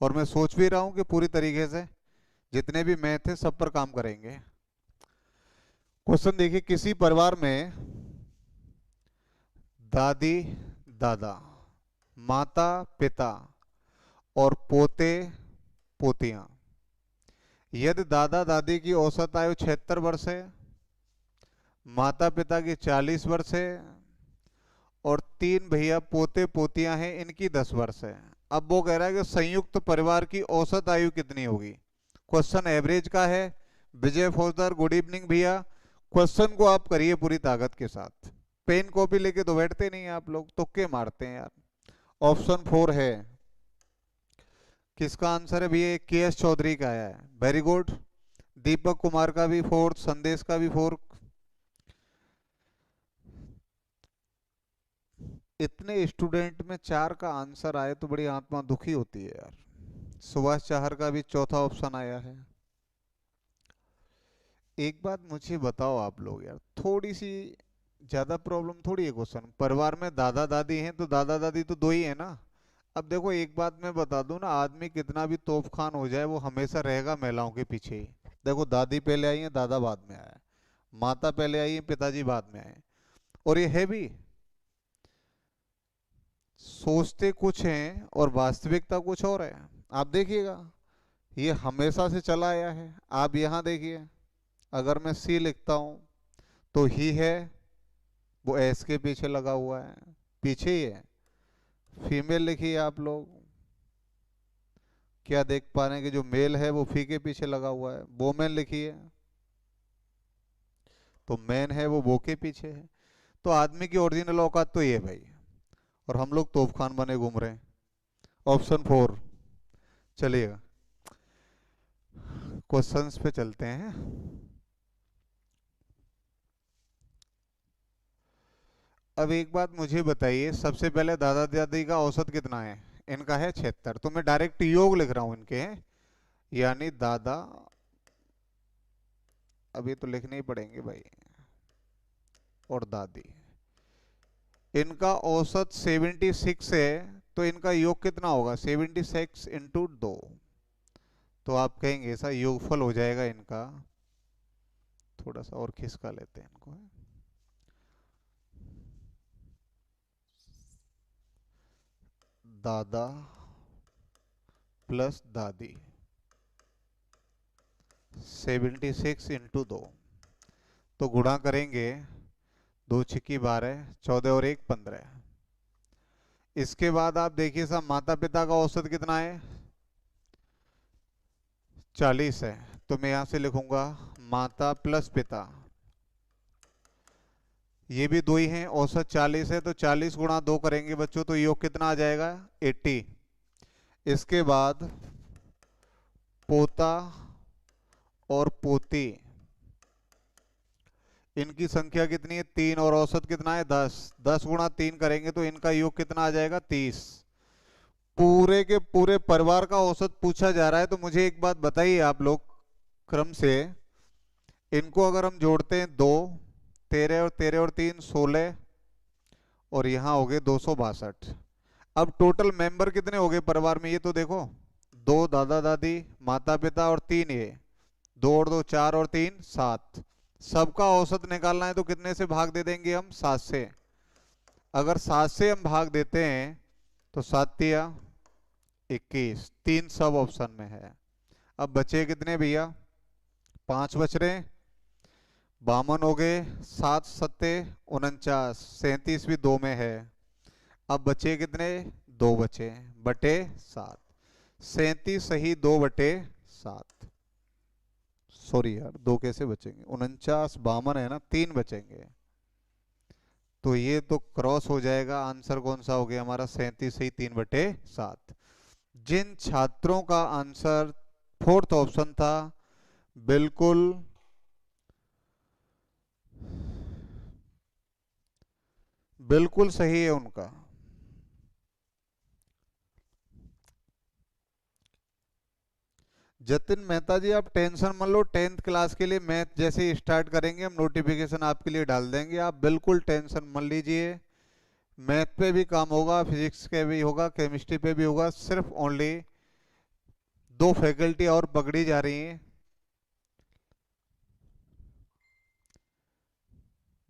और मैं सोच भी रहा हूँ कि पूरी तरीके से जितने भी मैथ है सब पर काम करेंगे। क्वेश्चन देखिए, किसी परिवार में दादी दादा, माता पिता और पोते पोतियां, यदि दादा दादी की औसत आयु 76 वर्ष है, माता पिता की 40 वर्ष है और तीन भैया पोते पोतियां हैं इनकी 10 वर्ष है। अब वो कह रहा है कि संयुक्त परिवार की औसत आयु कितनी होगी। क्वेश्चन एवरेज का है। विजय फौजदार गुड इवनिंग भैया। क्वेश्चन को आप करिए पूरी ताकत के साथ। पेन कॉपी लेके तो बैठते नहीं आप लोग, तुक्के मारते हैं यार। ऑप्शन 4 है। किसका आंसर है भैया? के एस चौधरी का है। Very good. दीपक कुमार का भी 4, संदेश का भी 4। इतने स्टूडेंट में 4 का आंसर आए तो बड़ी आत्मा दुखी होती है यार। सुभाष चाहर का भी चौथा ऑप्शन आया है। एक बात मुझे बताओ आप लोग यार, थोड़ी सी ज्यादा प्रॉब्लम थोड़ी है क्वेश्चन। परिवार में दादा दादी हैं तो दादा दादी तो दो ही है ना। अब देखो एक बात मैं बता दूं ना, आदमी कितना भी तोपखान हो जाए वो हमेशा रहेगा महिलाओं के पीछे ही। देखो दादी पहले आई है, दादा बाद में आया, माता पहले आई है, पिताजी बाद में आए। और ये है भी, सोचते कुछ हैं और वास्तविकता कुछ और है। आप देखिएगा, ये हमेशा से चला आया है। आप यहाँ देखिए, अगर मैं सी लिखता हूँ तो ही है, वो एस के पीछे लगा हुआ है, पीछे ही है। फीमेल लिखिए आप लोग, क्या देख पा रहे हैं कि जो मेल है वो फी के पीछे लगा हुआ है। वोमेन लिखिए तो मैन है वो वो के पीछे है। तो आदमी की ओरिजिनल औकात तो ये भाई, और हम लोग तोपखान बने घूम रहे हैं। ऑप्शन 4। चलिएगा क्वेश्चंस पे चलते हैं। अब एक बात मुझे बताइए, सबसे पहले दादा दादी का औसत कितना है? इनका है 76। तो मैं डायरेक्ट योग लिख रहा हूं इनके, यानी दादा, अभी तो लिखने ही पड़ेंगे भाई, और दादी। इनका औसत 76 है, तो इनका योग कितना होगा? 76 इंटू 2। तो आप कहेंगे ऐसा योगफल हो जाएगा इनका। थोड़ा सा और खिसका लेते हैं इनको। दादा प्लस दादी 76 इंटू 2, तो गुणा करेंगे, 2 छिक्की 12, 14 और 1 15। इसके बाद आप देखिए साहब, माता पिता का औसत कितना है? 40 है। तो मैं यहां से लिखूंगा माता प्लस पिता, ये भी दो ही हैं, औसत 40 है। तो 40 गुणा 2 करेंगे बच्चों तो योग कितना आ जाएगा? 80। इसके बाद पोता और पोती, इनकी संख्या कितनी है? 3। और औसत कितना है? 10। 10 गुणा 3 करेंगे तो इनका योग कितना आ जाएगा? 30। पूरे के पूरे परिवार का औसत पूछा जा रहा है। तो मुझे एक बात बताइए आप लोग, क्रम से इनको अगर हम जोड़ते हैं, 2 13 और 13 और 3 16, और यहाँ हो गए 262। अब टोटल मेंबर कितने हो गए परिवार में? ये तो देखो, 2 दादा दादी, माता पिता और 3 ये, 2 और 2 4 और 3 7। सबका औसत निकालना है तो कितने से भाग दे देंगे हम? 7 से। अगर 7 से हम भाग देते हैं तो 7 तिया 21, 3 सब ऑप्शन में है। अब बचे कितने भैया? 5 बच रहे, 52 हो गए, 7 सत्ते 49, 37 भी 2 में है। अब बचे कितने? 2 बचे, बटे 7। 37 सही 2 बटे 7। सॉरी यार, 2 कैसे बचेंगे? 49 52 है ना, 3 बचेंगे। तो ये तो क्रॉस हो जाएगा। आंसर कौन सा हो गया हमारा? 37 सही 3 बटे 7। जिन छात्रों का आंसर 4th ऑप्शन था, बिल्कुल बिल्कुल सही है उनका। जतिन मेहता जी, आप टेंशन मत लो, 10th क्लास के लिए मैथ जैसे ही स्टार्ट करेंगे हम नोटिफिकेशन आपके लिए डाल देंगे, आप बिल्कुल टेंशन मत लीजिए। मैथ पे भी काम होगा, फिजिक्स के भी होगा, केमिस्ट्री पे भी होगा। सिर्फ ओनली दो फैकल्टी और पकड़ी जा रही हैं।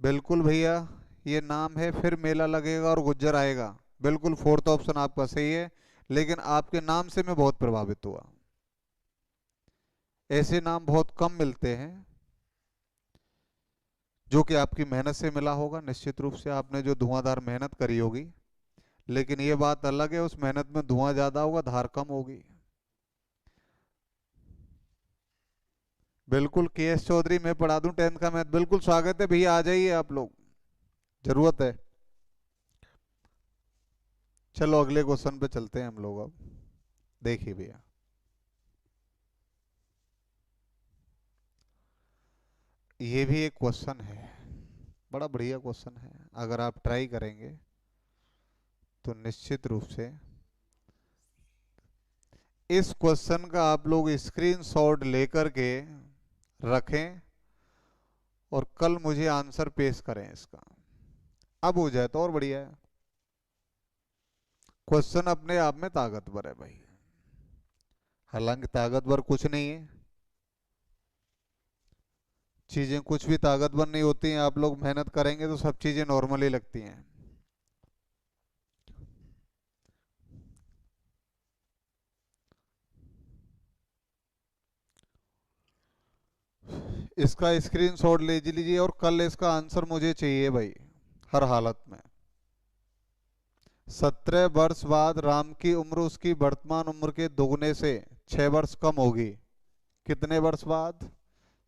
बिल्कुल भैया, ये नाम है फिर मेला लगेगा और गुज्जर आएगा। बिल्कुल फोर्थ ऑप्शन आपका सही है, लेकिन आपके नाम से मैं बहुत प्रभावित हुआ। ऐसे नाम बहुत कम मिलते हैं जो कि आपकी मेहनत से मिला होगा। निश्चित रूप से आपने जो धुआंधार मेहनत करी होगी, लेकिन ये बात अलग है, उस मेहनत में धुआं ज्यादा होगा, धार कम होगी। बिल्कुल के एस चौधरी, मैं पढ़ा दूं 10th का मैथ। बिल्कुल स्वागत है भैया, आ जाइए आप लोग, जरूरत है। चलो अगले क्वेश्चन पे चलते हैं हम लोग अब। देखिए भैया, ये भी एक क्वेश्चन है, बड़ा बढ़िया क्वेश्चन है। अगर आप ट्राई करेंगे तो निश्चित रूप से इस क्वेश्चन का आप लोग स्क्रीनशॉट लेकर के रखें और कल मुझे आंसर पेश करें इसका। अब हो जाए तो और बढ़िया है। क्वेश्चन अपने आप में ताकतवर है भाई, हालांकि ताकतवर कुछ नहीं है, चीजें कुछ भी ताकतवर नहीं होती हैं। आप लोग मेहनत करेंगे तो सब चीजें नॉर्मल ही लगती हैं। इसका स्क्रीनशॉट ले लीजिए और कल इसका आंसर मुझे चाहिए भाई, हर हालत में। 17 वर्ष बाद राम की उम्र उसकी वर्तमान उम्र के दोगुने से 6 वर्ष कम होगी। कितने वर्ष बाद?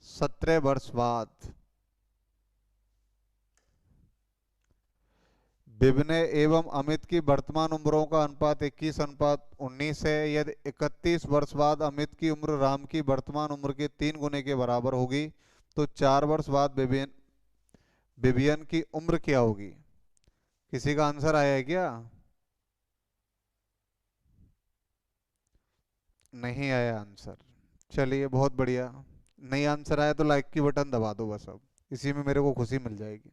17 वर्ष बाद। विनय एवं अमित की वर्तमान उम्रों का अनुपात 21:19 है। यदि 31 वर्ष बाद अमित की उम्र राम की वर्तमान उम्र के 3 गुने के बराबर होगी, तो 4 वर्ष बाद विवियन की उम्र क्या होगी? किसी का आंसर आया है क्या? नहीं आया आंसर। चलिए बहुत बढ़िया। नहीं आंसर आया तो लाइक की बटन दबा दो बस, अब इसी में मेरे को खुशी मिल जाएगी।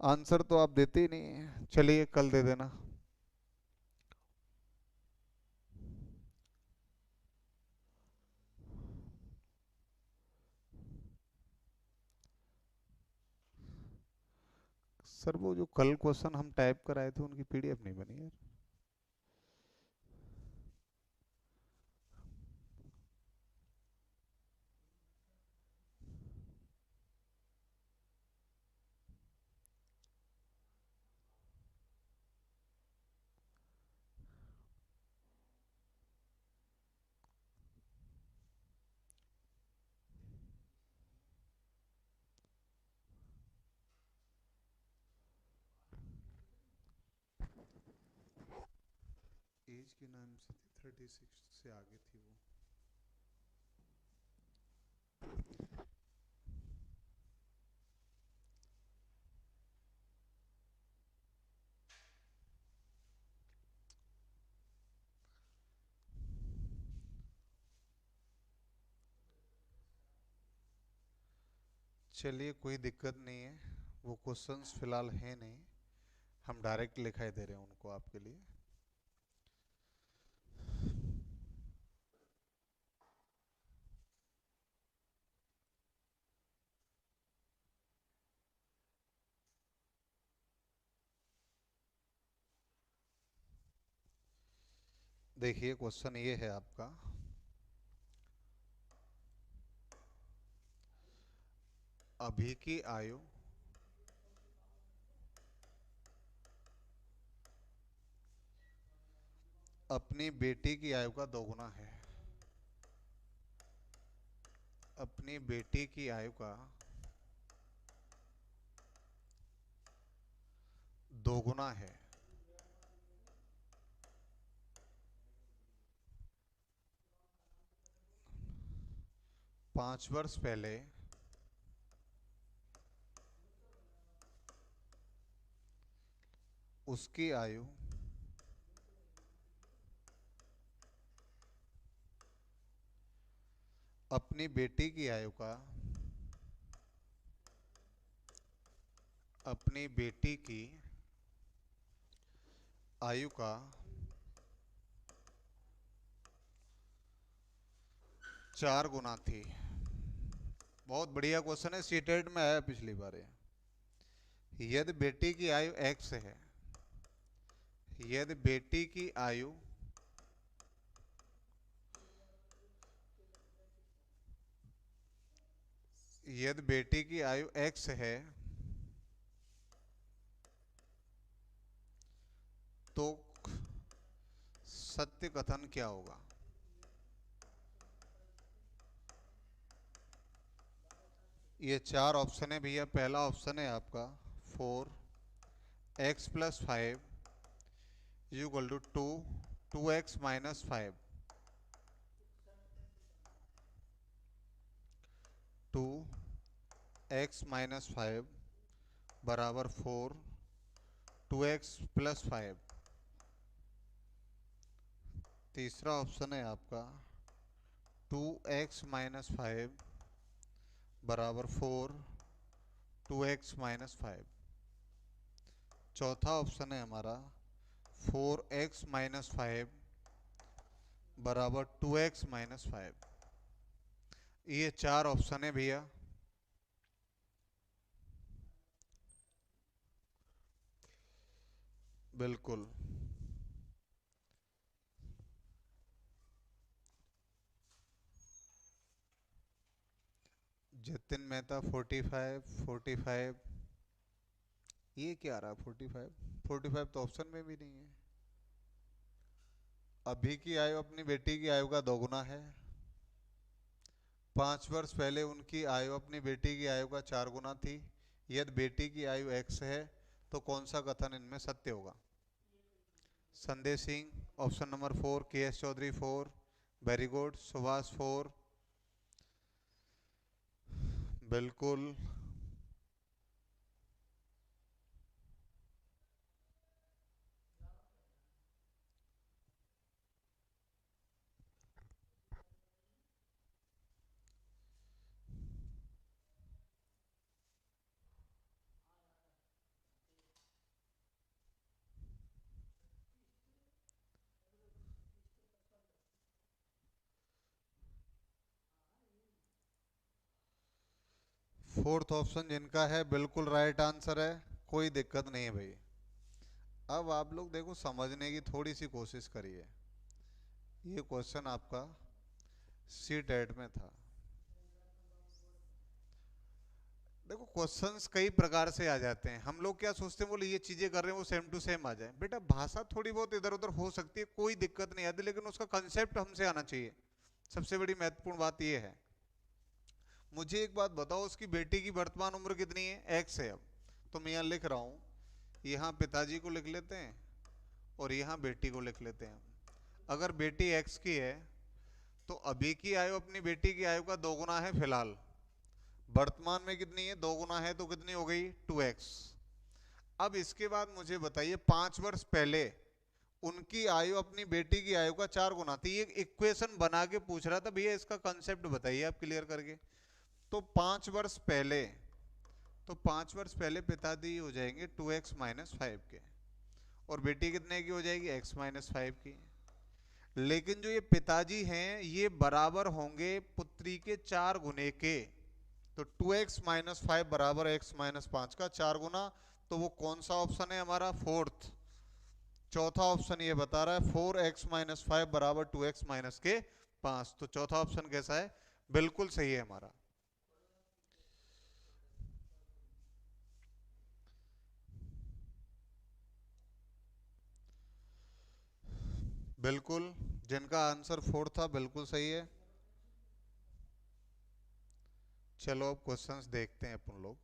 आंसर तो आप देते ही नहीं हैं। चलिए कल दे देना। सर वो जो कल क्वेश्चन हम टाइप कराए थे उनकी पीडीएफ नहीं बनी यार। एज के नाम से थी, 36 से आगे थी वो। चलिए कोई दिक्कत नहीं है, वो क्वेश्चंस फिलहाल है नहीं, हम डायरेक्ट लिखाई दे रहे हैं उनको आपके लिए। देखिए क्वेश्चन ये है आपका, अभी की आयु अपनी बेटी की आयु का दोगुना है। अपनी बेटी की आयु का दोगुना है। 5 वर्ष पहले उसकी आयु अपनी बेटी की आयु का अपनी बेटी की आयु का 4 गुना थी। बहुत बढ़िया क्वेश्चन है, सीटेट में आया पिछली बार ये। यदि बेटी की आयु x है, यदि बेटी की आयु यदि बेटी की आयु x है, तो सत्य कथन क्या होगा? ये 4 ऑप्शन है भैया। पहला ऑप्शन है आपका 4x+5 equal to 2x-5। 2x-5 बराबर 4, 2x+5। तीसरा ऑप्शन है आपका 2x-5 बराबर 4, 2x-5। चौथा ऑप्शन है हमारा 4x-5 बराबर 2x-5। ये 4 ऑप्शन है भैया। बिल्कुल। जतिन मेहता 45, ये क्या आ रहा है 45 तो ऑप्शन में भी नहीं है। अभी की आयु अपनी बेटी की आयु का 2 गुना है। 5 वर्ष पहले उनकी आयु अपनी बेटी की आयु का 4 गुना थी। यदि बेटी की आयु x है, तो कौन सा कथन इनमें सत्य होगा? संदेश Singh option number 4, K S Chaudhary 4, very good. Subhash 4, बिल्कुल। 4th ऑप्शन जिनका है बिल्कुल राइट आंसर है, कोई दिक्कत नहीं है भाई। अब आप लोग देखो, समझने की थोड़ी सी कोशिश करिए। ये क्वेश्चन आपका सी टेट में था। देखो, क्वेश्चंस कई प्रकार से आ जाते हैं। हम लोग क्या सोचते हैं, बोले ये चीजें कर रहे हैं वो सेम टू सेम आ जाए। बेटा, भाषा थोड़ी बहुत इधर उधर हो सकती है, कोई दिक्कत नहीं आती, लेकिन उसका कंसेप्ट हमसे आना चाहिए। सबसे बड़ी महत्वपूर्ण बात ये है। मुझे एक बात बताओ, उसकी बेटी की वर्तमान उम्र कितनी है? एक्स है। अब तो मैं यहाँ लिख रहा हूँ, यहाँ पिताजी को लिख लेते हैं और यहाँ बेटी को लिख लेते हैं। अगर बेटी एक्स की है, तो अभी की आयु अपनी बेटी की आयु का 2 गुना है फिलहाल। वर्तमान में कितनी है? 2 गुना है, तो कितनी हो गई? 2x। अब इसके बाद मुझे बताइए, 5 वर्ष पहले उनकी आयु अपनी बेटी की आयु का 4 गुना थी। ये इक्वेशन बना के पूछ रहा था भैया, इसका कंसेप्ट बताइए आप क्लियर करके। तो 5 वर्ष पहले, तो 5 वर्ष पहले पिताजी हो जाएंगे 2x-5 के, और बेटी कितने की हो जाएगी? x-5 की। लेकिन जो ये पिताजी हैं, ये बराबर होंगे पुत्री के 4 गुने के। तो 2x-5 बराबर x-5 का 4 गुना। तो वो कौन सा ऑप्शन है हमारा? 4th। चौथा ऑप्शन ये बता रहा है 4x-5 बराबर 2x-5। तो चौथा ऑप्शन कैसा है? बिल्कुल सही है हमारा। बिल्कुल, जिनका आंसर 4 था बिल्कुल सही है। चलो अब क्वेश्चंस देखते हैं अपन लोग।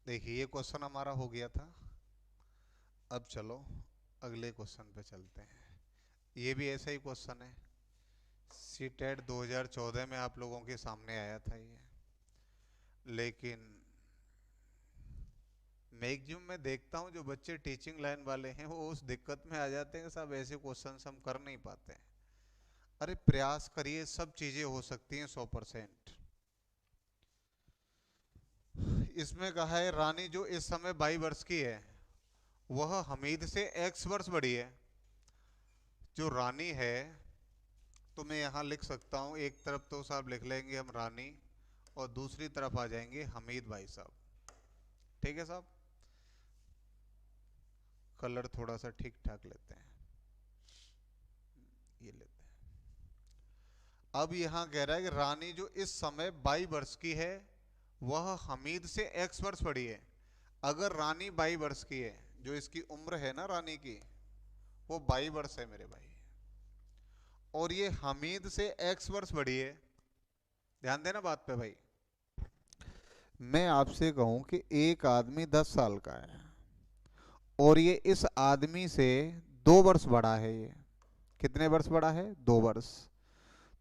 देखिए, ये क्वेश्चन हमारा हो गया था। अब चलो अगले क्वेश्चन पे चलते हैं। ये भी ऐसा ही क्वेश्चन है, सीटेट 2014 में आप लोगों के सामने आया था ये। लेकिन मैक्सिमम मैं देखता हूँ जो बच्चे टीचिंग लाइन वाले हैं वो उस दिक्कत में आ जाते हैं कि साहब ऐसे क्वेश्चंस हम कर नहीं पाते हैं। अरे प्रयास करिए, सब चीजें हो सकती हैं 100%। इसमें कहा है रानी जो इस समय 22 वर्ष की है वह हमीद से x वर्ष बड़ी है। जो रानी है तो मैं यहाँ लिख सकता हूँ, एक तरफ तो साहब लिख लेंगे हम रानी और दूसरी तरफ आ जाएंगे हमीद भाई साहब। ठीक है साहब, कलर थोड़ा सा ठीक ठाक लेते हैं, ये लेते हैं। अब यहाँ कह रहा है कि रानी जो इस समय 22 वर्ष की है वह हमीद से x वर्ष बड़ी है। अगर रानी 22 वर्ष की है, जो इसकी उम्र है ना रानी की, वो 22 वर्ष है मेरे भाई, और ये हमीद से x वर्ष बड़ी है। ध्यान देना बात पे भाई। मैं आपसे कहूं कि एक आदमी 10 साल का है और ये इस आदमी से 2 वर्ष बड़ा है। ये कितने वर्ष बड़ा है? 2 वर्ष।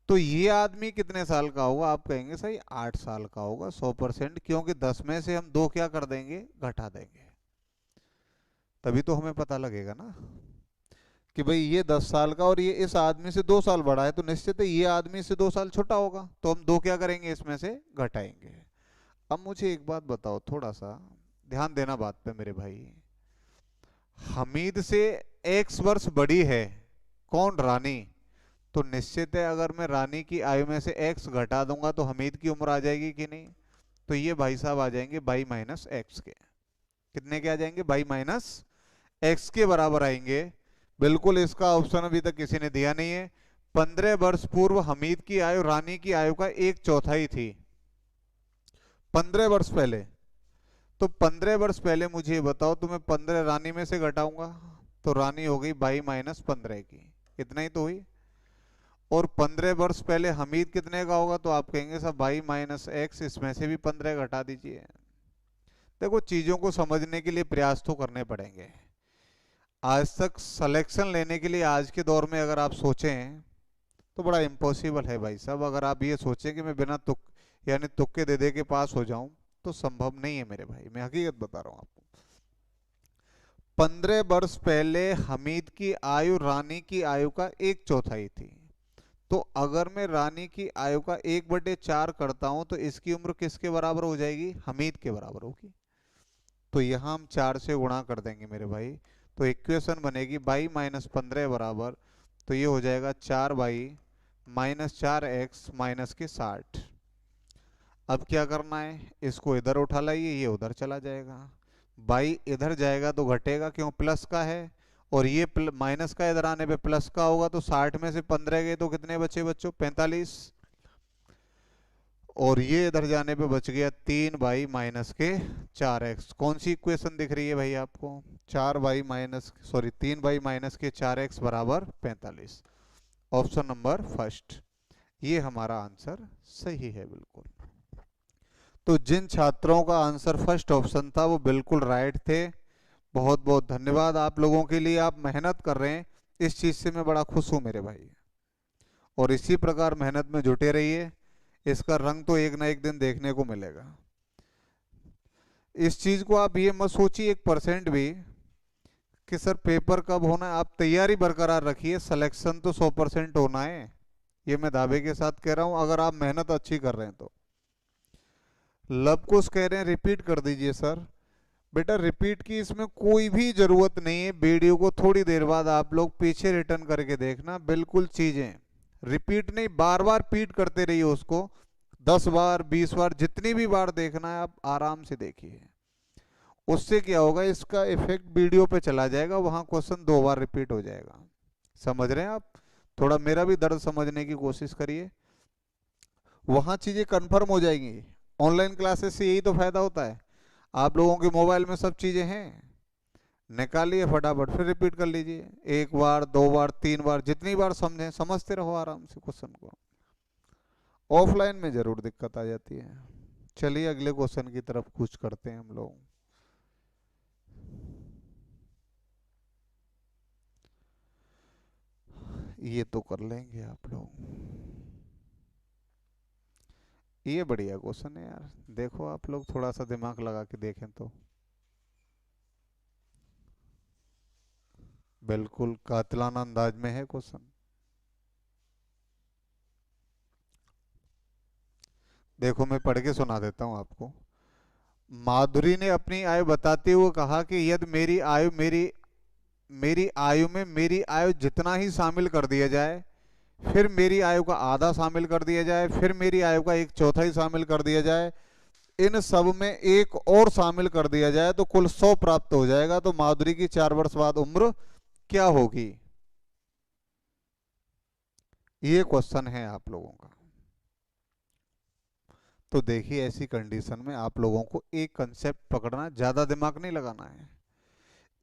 तो ये आदमी कितने साल का होगा? आप कहेंगे सही 8 साल का होगा 100%, क्योंकि 10 में से हम 2 क्या कर देंगे? घटा देंगे। तभी तो हमें पता लगेगा ना कि भाई ये 10 साल का और ये इस आदमी से 2 साल बड़ा है, तो निश्चित है ये आदमी से 2 साल छोटा होगा, तो हम 2 क्या करेंगे? इसमें से घटाएंगे। अब मुझे एक बात बताओ, थोड़ा सा ध्यान देना बात पे मेरे भाई। हमीद से x वर्ष बड़ी है कौन? रानी। तो निश्चित है अगर मैं रानी की आयु में से x घटा दूंगा तो हमीद की उम्र आ जाएगी कि नहीं? तो ये भाई साहब आ जाएंगे 22 माइनस एक्स के। कितने के आ जाएंगे? 22 माइनस एक्स के बराबर आएंगे। बिल्कुल, इसका ऑप्शन अभी तक किसी ने दिया नहीं है। 15 वर्ष पूर्व हमीद की आयु रानी की आयु का 1/4 थी। 15 वर्ष पहले। तो 15 वर्ष पहले मुझे बताओ, तो मैं 15 रानी में से घटाऊंगा तो रानी हो गई 22 माइनस 15 की, इतना ही तो हुई। और 15 वर्ष पहले हमीद कितने का होगा? तो आप कहेंगे साहब 22 माइनस एक्स, इसमें से भी 15 घटा दीजिए। देखो, चीजों को समझने के लिए प्रयास तो करने पड़ेंगे। आज तक सिलेक्शन लेने के लिए आज के दौर में अगर आप सोचें तो बड़ा इम्पॉसिबल है भाई साहब। अगर आप ये सोचें कि मैं बिना तुक यानी तुक्के दे दे के पास हो जाऊं तो संभव नहीं है मेरे भाई, मैं हकीकत बता रहा हूं आपको। 15 वर्ष पहले हमीद की आयु रानी की आयु का 1/4 थी। तो अगर मैं रानी की आयु का 1/4 करता हूं तो इसकी उम्र किसके बराबर हो जाएगी? हमीद के बराबर होगी। तो यहां हम 4 से गुणा कर देंगे मेरे भाई, तो इक्वेशन बनेगी 22 माइनस 15 बराबर, तो ये हो जाएगा 4 माइनस 4x माइनस के 60। अब क्या करना है? इसको इधर उठा लाइए, ये उधर चला जाएगा। 22 इधर जाएगा तो घटेगा, क्यों? प्लस का है। और ये माइनस का इधर आने पे प्लस का होगा, तो 60 में से 15 गए तो कितने बचे बच्चों? 45। और ये इधर जाने पे बच गया 3 माइनस के 4x। कौन सी इक्वेशन दिख रही है भाई आपको? 3 माइनस के 4x बराबर 45। ऑप्शन नंबर फर्स्ट, ये हमारा आंसर सही है बिल्कुल। तो जिन छात्रों का आंसर फर्स्ट ऑप्शन था वो बिल्कुल राइट थे। बहुत बहुत धन्यवाद आप लोगों के लिए, आप मेहनत कर रहे हैं, इस चीज से मैं बड़ा खुश हूं मेरे भाई। और इसी प्रकार मेहनत में जुटे रहिए, इसका रंग तो एक ना एक दिन देखने को मिलेगा। इस चीज को आप ये मत सोचिए 1% भी कि सर पेपर कब होना है। आप तैयारी बरकरार रखिए, सिलेक्शन तो 100% होना है, ये मैं दावे के साथ कह रहा हूं, अगर आप मेहनत अच्छी कर रहे हैं तो। लव कुश कह रहे हैं रिपीट कर दीजिए सर। बेटा रिपीट की इसमें कोई भी जरूरत नहीं है, वीडियो को थोड़ी देर बाद आप लोग पीछे रिटर्न करके देखना, बिल्कुल चीजें रिपीट नहीं, बार बार रिपीट करते रहिए उसको। 10 बार 20 बार जितनी भी बार देखना है आप आराम से देखिए। उससे क्या होगा, इसका इफेक्ट वीडियो पे चला जाएगा, वहां क्वेश्चन 2 बार रिपीट हो जाएगा। समझ रहे हैं आप? थोड़ा मेरा भी दर्द समझने की कोशिश करिए, वहां चीजें कंफर्म हो जाएंगी। ऑनलाइन क्लासेस से यही तो फायदा होता है, आप लोगों के मोबाइल में सब चीजें हैं, निकालिए फटाफट फिर रिपीट कर लीजिए, 1 बार 2 बार 3 बार, जितनी बार समझें, समझते रहो आराम से क्वेश्चन को। ऑफलाइन में जरूर दिक्कत आ जाती है। चलिए अगले क्वेश्चन की तरफ कुछ करते हैं हम लोग। ये तो कर लेंगे आप लोग। ये बढ़िया क्वेश्चन है यार। देखो आप लोग थोड़ा सा दिमाग लगा के देखें तो बिल्कुल कातिलाना अंदाज में है क्वेश्चन। देखो मैं पढ़ के सुना देता हूँ आपको। माधुरी ने अपनी आयु बताते हुए कहा कि यदि मेरी आयु में मेरी आयु जितना ही शामिल कर दिया जाए, फिर मेरी आयु का आधा शामिल कर दिया जाए, फिर मेरी आयु का एक चौथाई शामिल कर दिया जाए, इन सब में एक और शामिल कर दिया जाए तो कुल 100 प्राप्त हो जाएगा, तो माधुरी की 4 वर्ष बाद उम्र क्या होगी? ये क्वेश्चन है आप लोगों का। तो देखिए ऐसी कंडीशन में आप लोगों को एक कंसेप्ट पकड़ना, ज्यादा दिमाग नहीं लगाना है।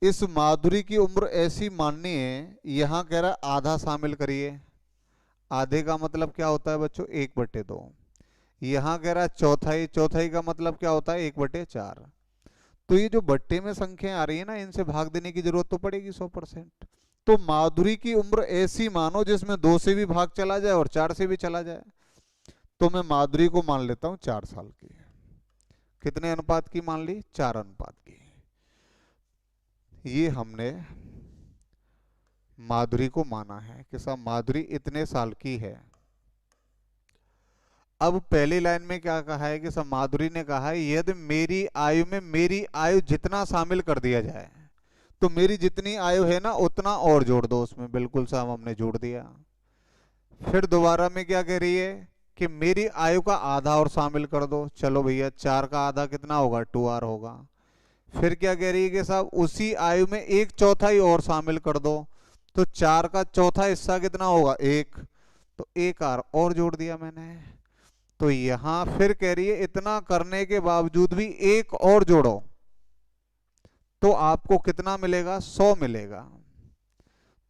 इस माधुरी की उम्र ऐसी माननी है, यहां कह रहा है आधा शामिल करिए। आधे का मतलब क्या होता है बच्चों? 1/2। यहां कह रहा है चौथाई, चौथाई का मतलब क्या होता है? 1/4। तो ये जो बट्टे में संख्याएं आ रही है ना, इनसे भाग देने की जरूरत तो पड़ेगी 100%। तो माधुरी की उम्र ऐसी मानो जिसमें 2 से भी भाग चला जाए और 4 से भी चला जाए। तो मैं माधुरी को मान लेता हूं 4 साल की। कितने अनुपात की मान ली? 4 अनुपात की। ये हमने माधुरी को माना है कि साहब माधुरी इतने साल की है। अब पहली लाइन में क्या कहा है कि सब माधुरी ने कहा है यदि मेरी आयु में मेरी आयु जितना शामिल कर दिया जाए, तो मेरी जितनी आयु है ना उतना और जोड़ दो उसमें। बिल्कुल साहब हमने जोड़ दिया। फिर दोबारा में क्या कह रही है कि मेरी आयु का आधा और शामिल कर दो। चलो भैया 4 का आधा कितना होगा? 2R होगा। फिर क्या कह रही है कि साहब उसी आयु में एक चौथाई और शामिल कर दो, तो 4 का चौथा हिस्सा कितना होगा? 1। तो 1R और जोड़ दिया मैंने। तो यहां फिर कह रही है इतना करने के बावजूद भी एक और जोड़ो तो आपको कितना मिलेगा? 100 मिलेगा।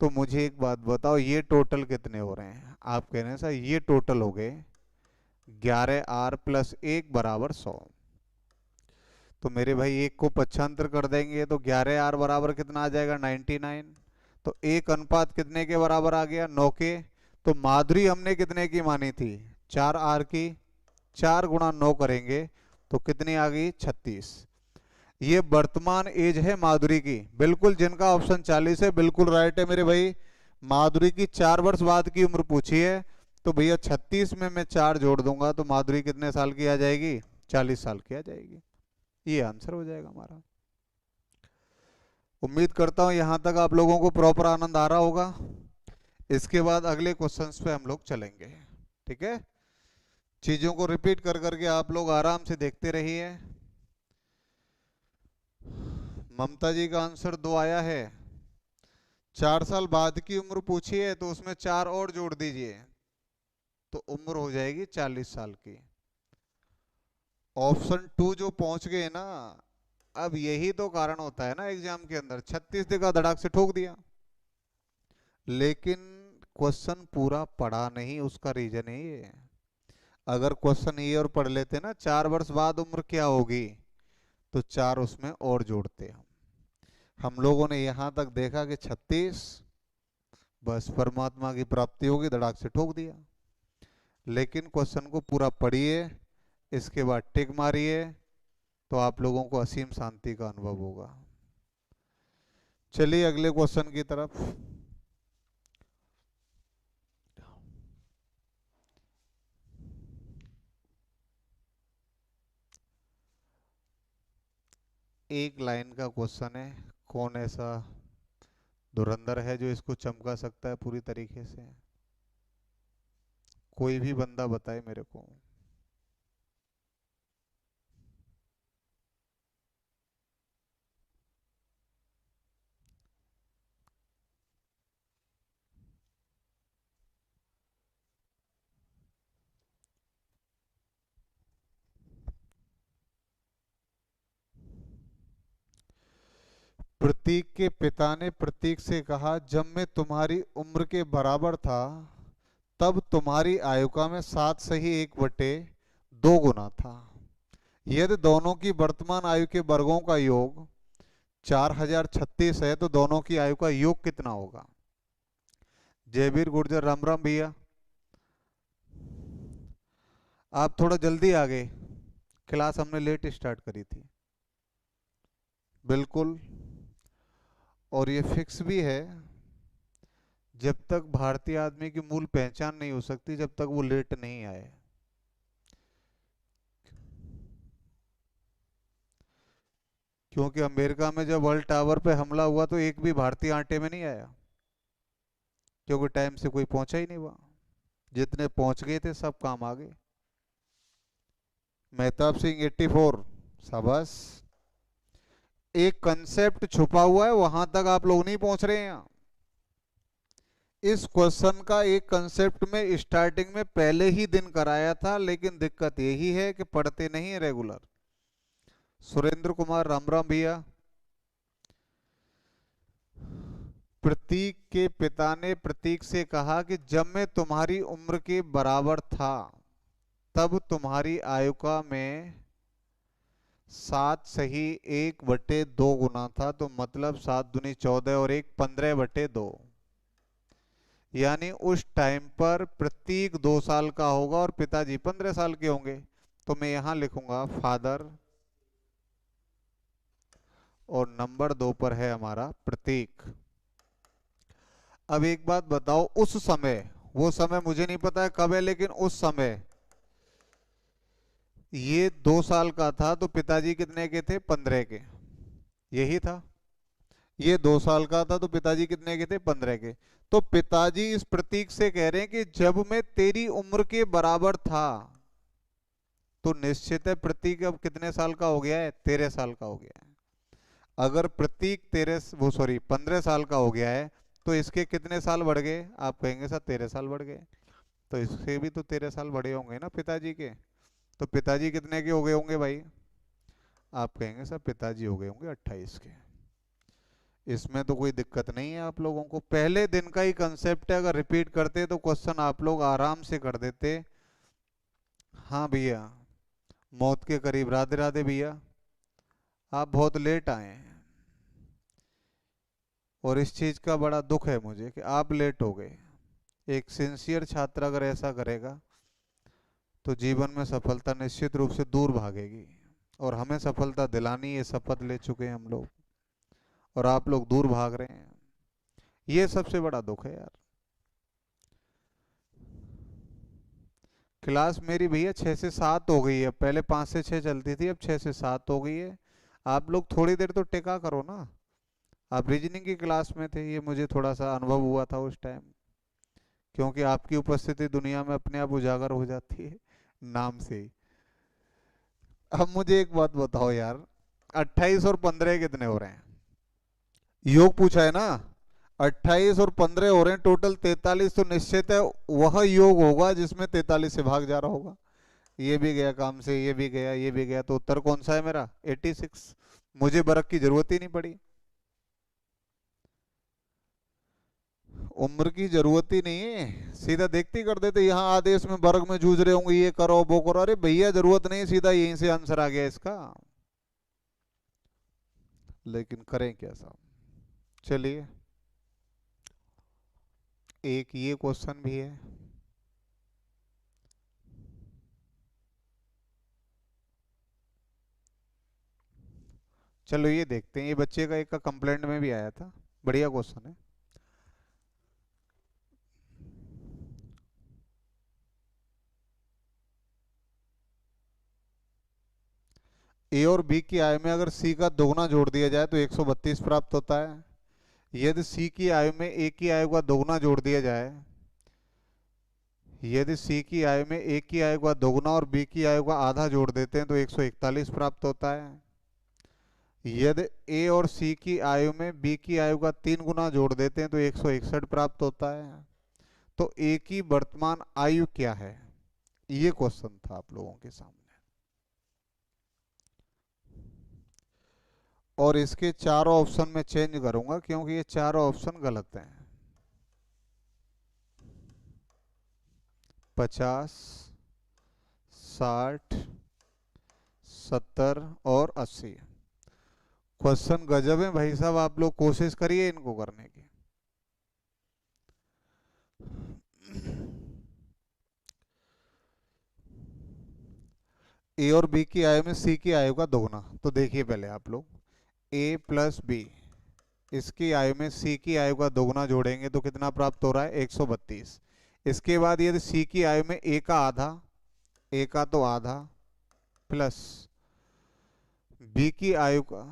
तो मुझे एक बात बताओ, ये टोटल कितने हो रहे हैं? आप कह रहे हैं सर ये टोटल हो गए 11R + 1 = 100। तो मेरे भाई एक को पक्षांतर कर देंगे तो 11R बराबर कितना आ जाएगा? 99। तो एक अनुपात कितने के बराबर आ गया? 9 के। तो माधुरी हमने कितने की मानी थी? 4R की। 4 × 9 करेंगे तो कितनी आ गई? 36। ये वर्तमान एज है माधुरी की। बिल्कुल जिनका ऑप्शन 40 है बिल्कुल राइट है मेरे भाई। माधुरी की 4 वर्ष बाद की उम्र पूछी है, तो भैया 36 में मैं 4 जोड़ दूंगा तो माधुरी कितने साल की आ जाएगी? 40 साल की आ जाएगी। ये आंसर हो जाएगा हमारा। उम्मीद करता हूं यहां तक आप लोगों को प्रॉपर आनंद आ रहा होगा। इसके बाद अगले क्वेश्चंस पे हम लोग चलेंगे। ठीक है, चीजों को रिपीट कर करके आप लोग आराम से देखते रहिए। ममता जी का आंसर 2 आया है। 4 साल बाद की उम्र पूछी है तो उसमें 4 और जोड़ दीजिए तो उम्र हो जाएगी 40 साल की। ऑप्शन 2 जो पहुंच गए ना, अब यही तो कारण होता है ना एग्जाम के अंदर, 36 देखा धड़ाक से ठोक दिया, लेकिन क्वेश्चन पूरा पढ़ा नहीं, उसका रीजन है ये। अगर क्वेश्चन ये और पढ़ लेते ना 4 वर्ष बाद उम्र क्या होगी, तो 4 उसमें और जोड़ते हम लोगों ने यहां तक देखा कि 36, बस परमात्मा की प्राप्ति होगी, धड़ाक से ठोक दिया। लेकिन क्वेश्चन को पूरा पढ़िए, इसके बाद टिक मारिए तो आप लोगों को असीम शांति का अनुभव होगा। चलिए अगले क्वेश्चन की तरफ। एक लाइन का क्वेश्चन है। कौन ऐसा धुरंधर है जो इसको चमका सकता है पूरी तरीके से? कोई भी बंदा बताए मेरे को। प्रतीक के पिता ने प्रतीक से कहा, जब मैं तुम्हारी उम्र के बराबर था तब तुम्हारी आयु का मैं 7 से ही 1/2 गुना था। यदि दोनों की वर्तमान आयु के वर्गों का योग 4036 है तो दोनों की आयु का योग कितना होगा? जयवीर गुर्जर, राम राम भैया। आप थोड़ा जल्दी आ गए, क्लास हमने लेट स्टार्ट करी थी। बिल्कुल। और ये फिक्स भी है, जब तक भारतीय आदमी की मूल पहचान नहीं हो सकती जब तक वो लेट नहीं आए। क्योंकि अमेरिका में जब वर्ल्ड टावर पे हमला हुआ तो एक भी भारतीय आटे में नहीं आया, क्योंकि टाइम से कोई पहुंचा ही नहीं वहां। जितने पहुंच गए थे सब काम आ गए। मेहताब सिंह 84, शाबाश। एक कंसेप्ट छुपा हुआ है, वहां तक आप लोग नहीं पहुंच रहे हैं। इस क्वेश्चन का एक कंसेप्ट में स्टार्टिंग में पहले ही दिन कराया था, लेकिन दिक्कत यही है कि पढ़ते नहीं है रेगुलर। सुरेंद्र कुमार, राम राम भैया। प्रतीक के पिता ने प्रतीक से कहा कि जब मैं तुम्हारी उम्र के बराबर था तब तुम्हारी आयु का मैं 7 सही 1/2 गुना था, तो मतलब 7 दूनी 14 और 1 15/2। यानी उस टाइम पर प्रतीक 2 साल का होगा और पिताजी 15 साल के होंगे। तो मैं यहां लिखूंगा फादर, और नंबर 2 पर है हमारा प्रतीक। अब एक बात बताओ, उस समय, वो समय मुझे नहीं पता है कब है, लेकिन उस समय ये 2 साल का था तो पिताजी कितने के थे? 15 के। यही था। ये 2 साल का था तो पिताजी कितने के थे? 15 के। तो पिताजी इस प्रतीक से कह रहे हैं कि जब मैं तेरी उम्र के बराबर था, तो निश्चित है प्रतीक अब कितने साल का हो गया है? 13 साल का हो गया है। अगर प्रतीक 15 साल का हो गया है, तो इसके कितने साल बढ़ गए? आप कहेंगे सर 13 साल बढ़ गए, तो इसके भी तो 13 साल बढ़े होंगे ना पिताजी के। तो पिताजी कितने के हो गए होंगे भाई? आप कहेंगे सर पिताजी हो गए होंगे 28 के। इसमें तो कोई दिक्कत नहीं है। आप लोगों को पहले दिन का ही कंसेप्ट है, अगर रिपीट करते तो क्वेश्चन आप लोग आराम से कर देते। हाँ भैया, मौत के करीब, राधे राधे भैया। आप बहुत लेट आए हैं और इस चीज का बड़ा दुख है मुझे कि आप लेट हो गए। एक सिंसियर छात्र अगर ऐसा करेगा तो जीवन में सफलता निश्चित रूप से दूर भागेगी, और हमें सफलता दिलानी है, शपथ ले चुके हैं हम लोग, और आप लोग दूर भाग रहे हैं। ये सबसे बड़ा दुख है यार। क्लास मेरी भैया 6 से 7 हो गई है, पहले 5 से 6 चलती थी, अब 6 से 7 हो गई है। आप लोग थोड़ी देर तो टिका करो ना। आप रीजनिंग की क्लास में थे, ये मुझे थोड़ा सा अनुभव हुआ था उस टाइम, क्योंकि आपकी उपस्थिति दुनिया में अपने आप उजागर हो जाती है नाम से ही। अब मुझे एक बात बताओ यार, 28 और 15 कितने हो रहे हैं? योग पूछा है ना। 28 और 15 हो रहे हैं, टोटल 43, तो निश्चित है वह योग होगा जिसमें 43 से भाग जा रहा होगा। ये भी गया काम से, ये भी गया, ये भी गया, तो उत्तर कौन सा है मेरा? 86। मुझे बरक की जरूरत ही नहीं पड़ी, उम्र की जरूरत ही नहीं है, सीधा देखते ही कर देते। यहाँ आदेश में वर्ग में जूझ रहे होंगे, ये करो वो करो, अरे भैया जरूरत नहीं, सीधा यहीं से आंसर आ गया इसका। लेकिन करें क्या साहब। चलिए, एक ये क्वेश्चन भी है। चलो ये देखते हैं, ये बच्चे का एक का कंप्लेंट में भी आया था, बढ़िया क्वेश्चन है। ए और बी की आयु में अगर सी का दोगुना जोड़ दिया जाए तो 132 प्राप्त होता है। यदि सी की आयु में ए की आयु का दोगुना जोड़ दिया जाए, यदि सी की आयु में ए की आयु का दोगुना और बी की आयु का आधा जोड़ देते हैं तो 141 प्राप्त होता है। यदि ए और सी की आयु में बी की आयु का 3 गुना जोड़ देते हैं तो 161 प्राप्त होता है। तो ए की वर्तमान आयु क्या है? ये क्वेश्चन था आप लोगों के सामने, और इसके चारों ऑप्शन में चेंज करूंगा क्योंकि ये चारों ऑप्शन गलत हैं। 50, 60, 70 और 80। क्वेश्चन गजब है भाई साहब, आप लोग कोशिश करिए इनको करने की। ए और बी की आयु में सी की आयु का दोगुना। तो देखिए पहले आप लोग, ए प्लस बी, इसकी आयु में सी की आयु का दोगुना जोड़ेंगे तो कितना प्राप्त हो रहा है, 132। इसके बाद यदि सी की आयु में ए का आधा, ए का तो आधा, प्लस बी की आयु का,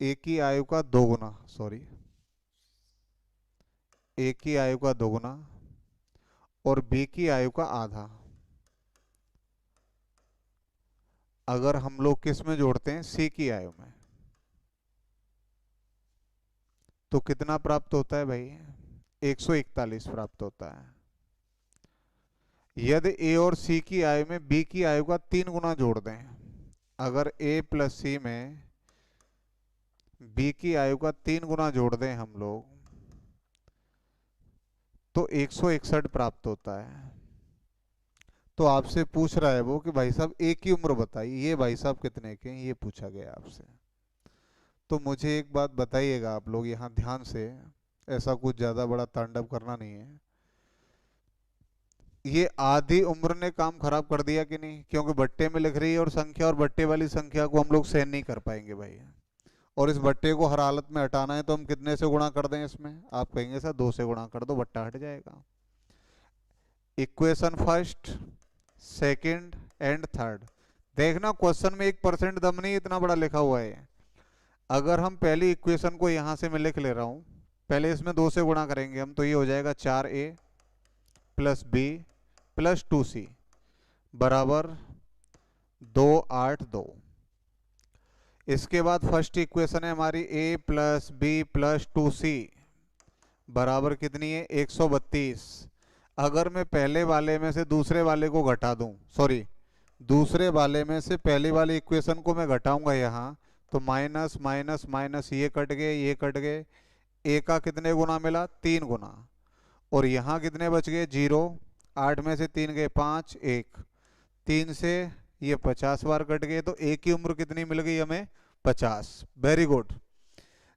ए की आयु का दोगुना, सॉरी, ए की आयु का दोगुना और बी की आयु का आधा, अगर हम लोग किस में जोड़ते हैं, सी की आयु में, तो कितना प्राप्त होता है भाई, 141 प्राप्त होता है। यदि ए और सी की आयु में बी की आयु का 3 गुना जोड़ दें, अगर ए प्लस सी में बी की आयु का 3 गुना जोड़ दें हम लोग, तो 161 प्राप्त होता है। तो आपसे पूछ रहा है वो कि भाई साहब ए की उम्र बताइए, ये भाई साहब कितने के हैं, ये पूछा गया आपसे। तो मुझे एक बात बताइएगा आप लोग यहाँ ध्यान से, ऐसा कुछ ज़्यादा बड़ा तांडव करना नहीं है। ये आधी उम्र ने काम खराब कर दिया कि नहीं, क्योंकि बट्टे में लिख रही है और संख्या, और बट्टे वाली संख्या को हम लोग सहन नहीं कर पाएंगे भाई। और इस बट्टे को हर हालत में हटाना है तो हम कितने से गुणा कर दें इसमें, आप कहेंगे सर 2 से गुणा कर दो, बट्टा हट जाएगा। Equation first, second and third. देखना क्वेश्चन में 1% दम नहीं, इतना बड़ा लिखा हुआ है। अगर हम पहली इक्वेशन को यहाँ से मैं लिख ले रहा हूँ, पहले इसमें 2 से गुणा करेंगे हम, तो ये हो जाएगा 4a plus B plus 2c बराबर 282। इसके बाद फर्स्ट इक्वेशन है हमारी a plus B plus 2c बराबर कितनी है, 132। अगर मैं पहले वाले में से दूसरे वाले को घटा दूं, सॉरी, दूसरे वाले में से पहली वाली इक्वेशन को मैं घटाऊंगा यहाँ, तो माइनस माइनस माइनस ये कट गए, ये कट गए। ए का कितने गुना मिला, 3 गुना। और यहाँ कितने बच गए, 0। 8 में से 3 गए 5, 1, 3 से ये 50 बार कट गए, तो ए की उम्र कितनी मिल गई हमें, 50। Very good.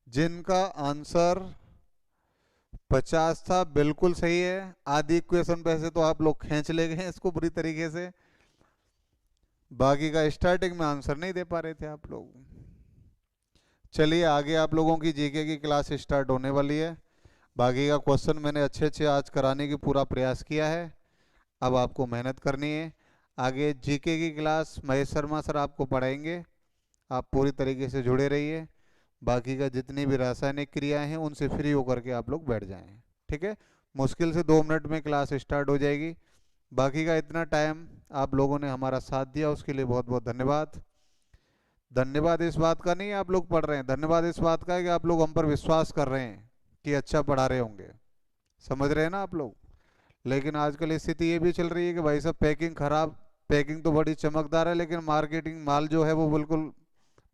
जिनका आंसर 50 था बिल्कुल सही है। आधी इक्वेशन पे से तो आप लोग खींच ले गए इसको बुरी तरीके से, बाकी का स्टार्टिंग में आंसर नहीं दे पा रहे थे आप लोग। चलिए आगे आप लोगों की जीके की क्लास स्टार्ट होने वाली है। बाकी का क्वेश्चन मैंने अच्छे अच्छे आज कराने की पूरा प्रयास किया है, अब आपको मेहनत करनी है। आगे जीके की क्लास महेश शर्मा सर आपको पढ़ाएंगे, आप पूरी तरीके से जुड़े रहिए। बाकी का जितनी भी रासायनिक क्रियाएं हैं उनसे फ्री होकर के आप लोग बैठ जाएं, ठीक है। मुश्किल से 2 मिनट में क्लास स्टार्ट हो जाएगी। बाकी का इतना टाइम आप लोगों ने हमारा साथ दिया, उसके लिए बहुत बहुत धन्यवाद। धन्यवाद इस बात का नहीं आप लोग पढ़ रहे हैं, धन्यवाद इस बात का है कि आप लोग हम पर विश्वास कर रहे हैं कि अच्छा पढ़ा रहे होंगे, समझ रहे हैं ना आप लोग। लेकिन आजकल स्थिति ये भी चल रही है कि भाई साहब पैकिंग खराब, पैकिंग तो बड़ी चमकदार है लेकिन मार्केटिंग माल जो है वो बिल्कुल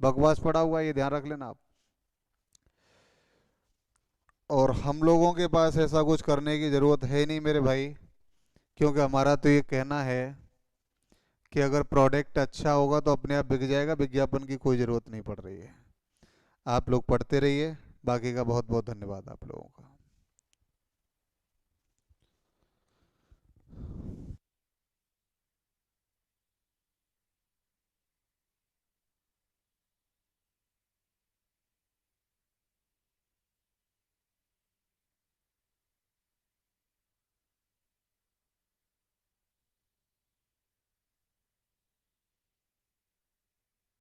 बकवास पड़ा हुआ है, ये ध्यान रख लेना आप। और हम लोगों के पास ऐसा कुछ करने की ज़रूरत है नहीं मेरे भाई, क्योंकि हमारा तो ये कहना है कि अगर प्रोडक्ट अच्छा होगा तो अपने आप बिक जाएगा, विज्ञापन की कोई ज़रूरत नहीं पड़ रही है। आप लोग पढ़ते रहिए। बाकी का बहुत बहुत धन्यवाद आप लोगों का।